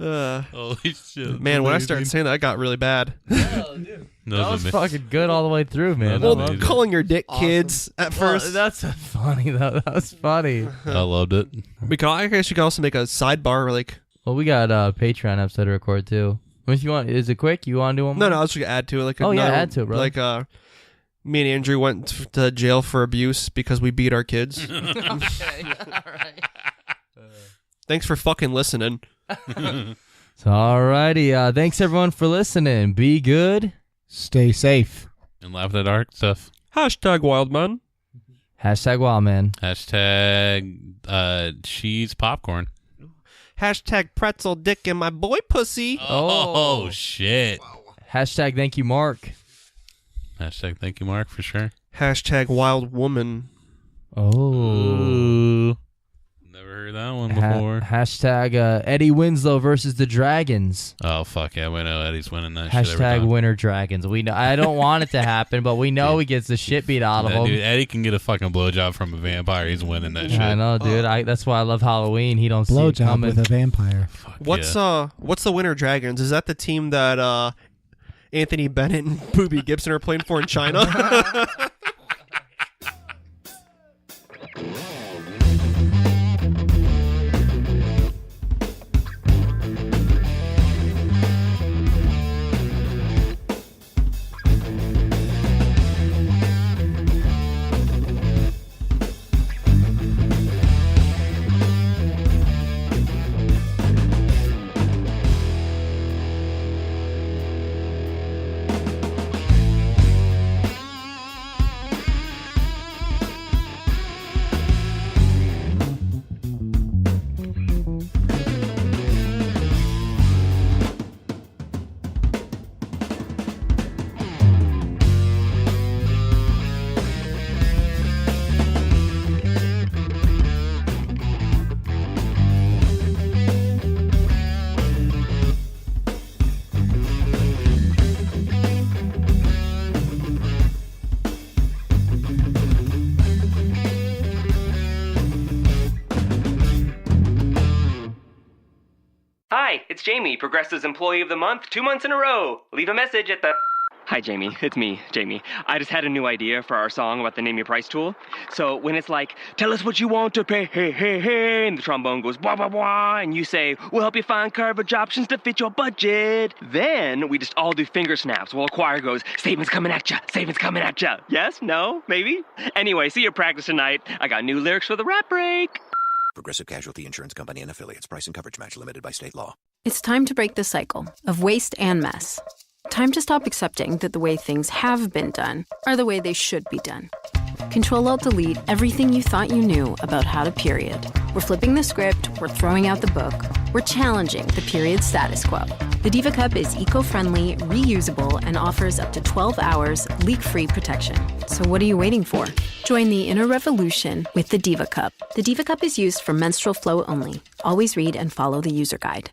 Oh, Holy shit. Man, when I started saying that, I got really bad. That was fucking good all the way through, man. Well, Well, calling your dick kids at first. That's funny though. That was funny. I loved it. I guess you can also make a sidebar like. Well, we got a Patreon episode to record too. If you want, is it quick? You want to do one? No, more? I was just gonna add to it. Like, add to it, bro. Like, me and Andrew went to jail for abuse because we beat our kids. Okay, all right. Thanks for fucking listening. So, alrighty. Thanks everyone for listening. Be good. Stay safe. And laugh at the dark stuff. #Wildman. #Wildman. Cheese popcorn. #pretzel dick in my boy pussy. Oh shit. #thank you, Mark. Thank you, Mark, for sure. #wild woman. Oh. Ooh. Never heard that one before. Eddie Winslow versus the Dragons. Oh fuck yeah, we know Eddie's winning that shit every time. Winter Dragons. We know. I don't want it to happen, but we know he gets the shit beat out of him. Dude, Eddie can get a fucking blowjob from a vampire. He's winning that shit. I know, dude. That's why I love Halloween. He don't see it Blowjob coming. with a vampire. Fuck What's yeah. What's the Winter Dragons? Is that the team that Anthony Bennett and Booby Gibson are playing for in China? Hi, it's Jamie, Progressive's Employee of the Month, 2 months in a row. Leave a message at the... Hi, Jamie. It's me, Jamie. I just had a new idea for our song about the Name Your Price tool. So when it's like, tell us what you want to pay, hey, hey, hey, and the trombone goes, wah, wah, wah, and you say, we'll help you find coverage options to fit your budget. Then we just all do finger snaps while a choir goes, savings coming at ya, savings coming at ya. Yes? No? Maybe? Anyway, see your practice tonight. I got new lyrics for the rap break. Progressive Casualty Insurance Company and Affiliates. Price and coverage match limited by state law. It's time to break the cycle of waste and mess. Time to stop accepting that the way things have been done are the way they should be done. Control-Alt-Delete everything you thought you knew about how to period. We're flipping the script, we're throwing out the book, we're challenging the period status quo. The Diva Cup is eco-friendly, reusable, and offers up to 12 hours leak-free protection. So what are you waiting for? Join the inner revolution with the Diva Cup. The Diva Cup is used for menstrual flow only. Always read and follow the user guide.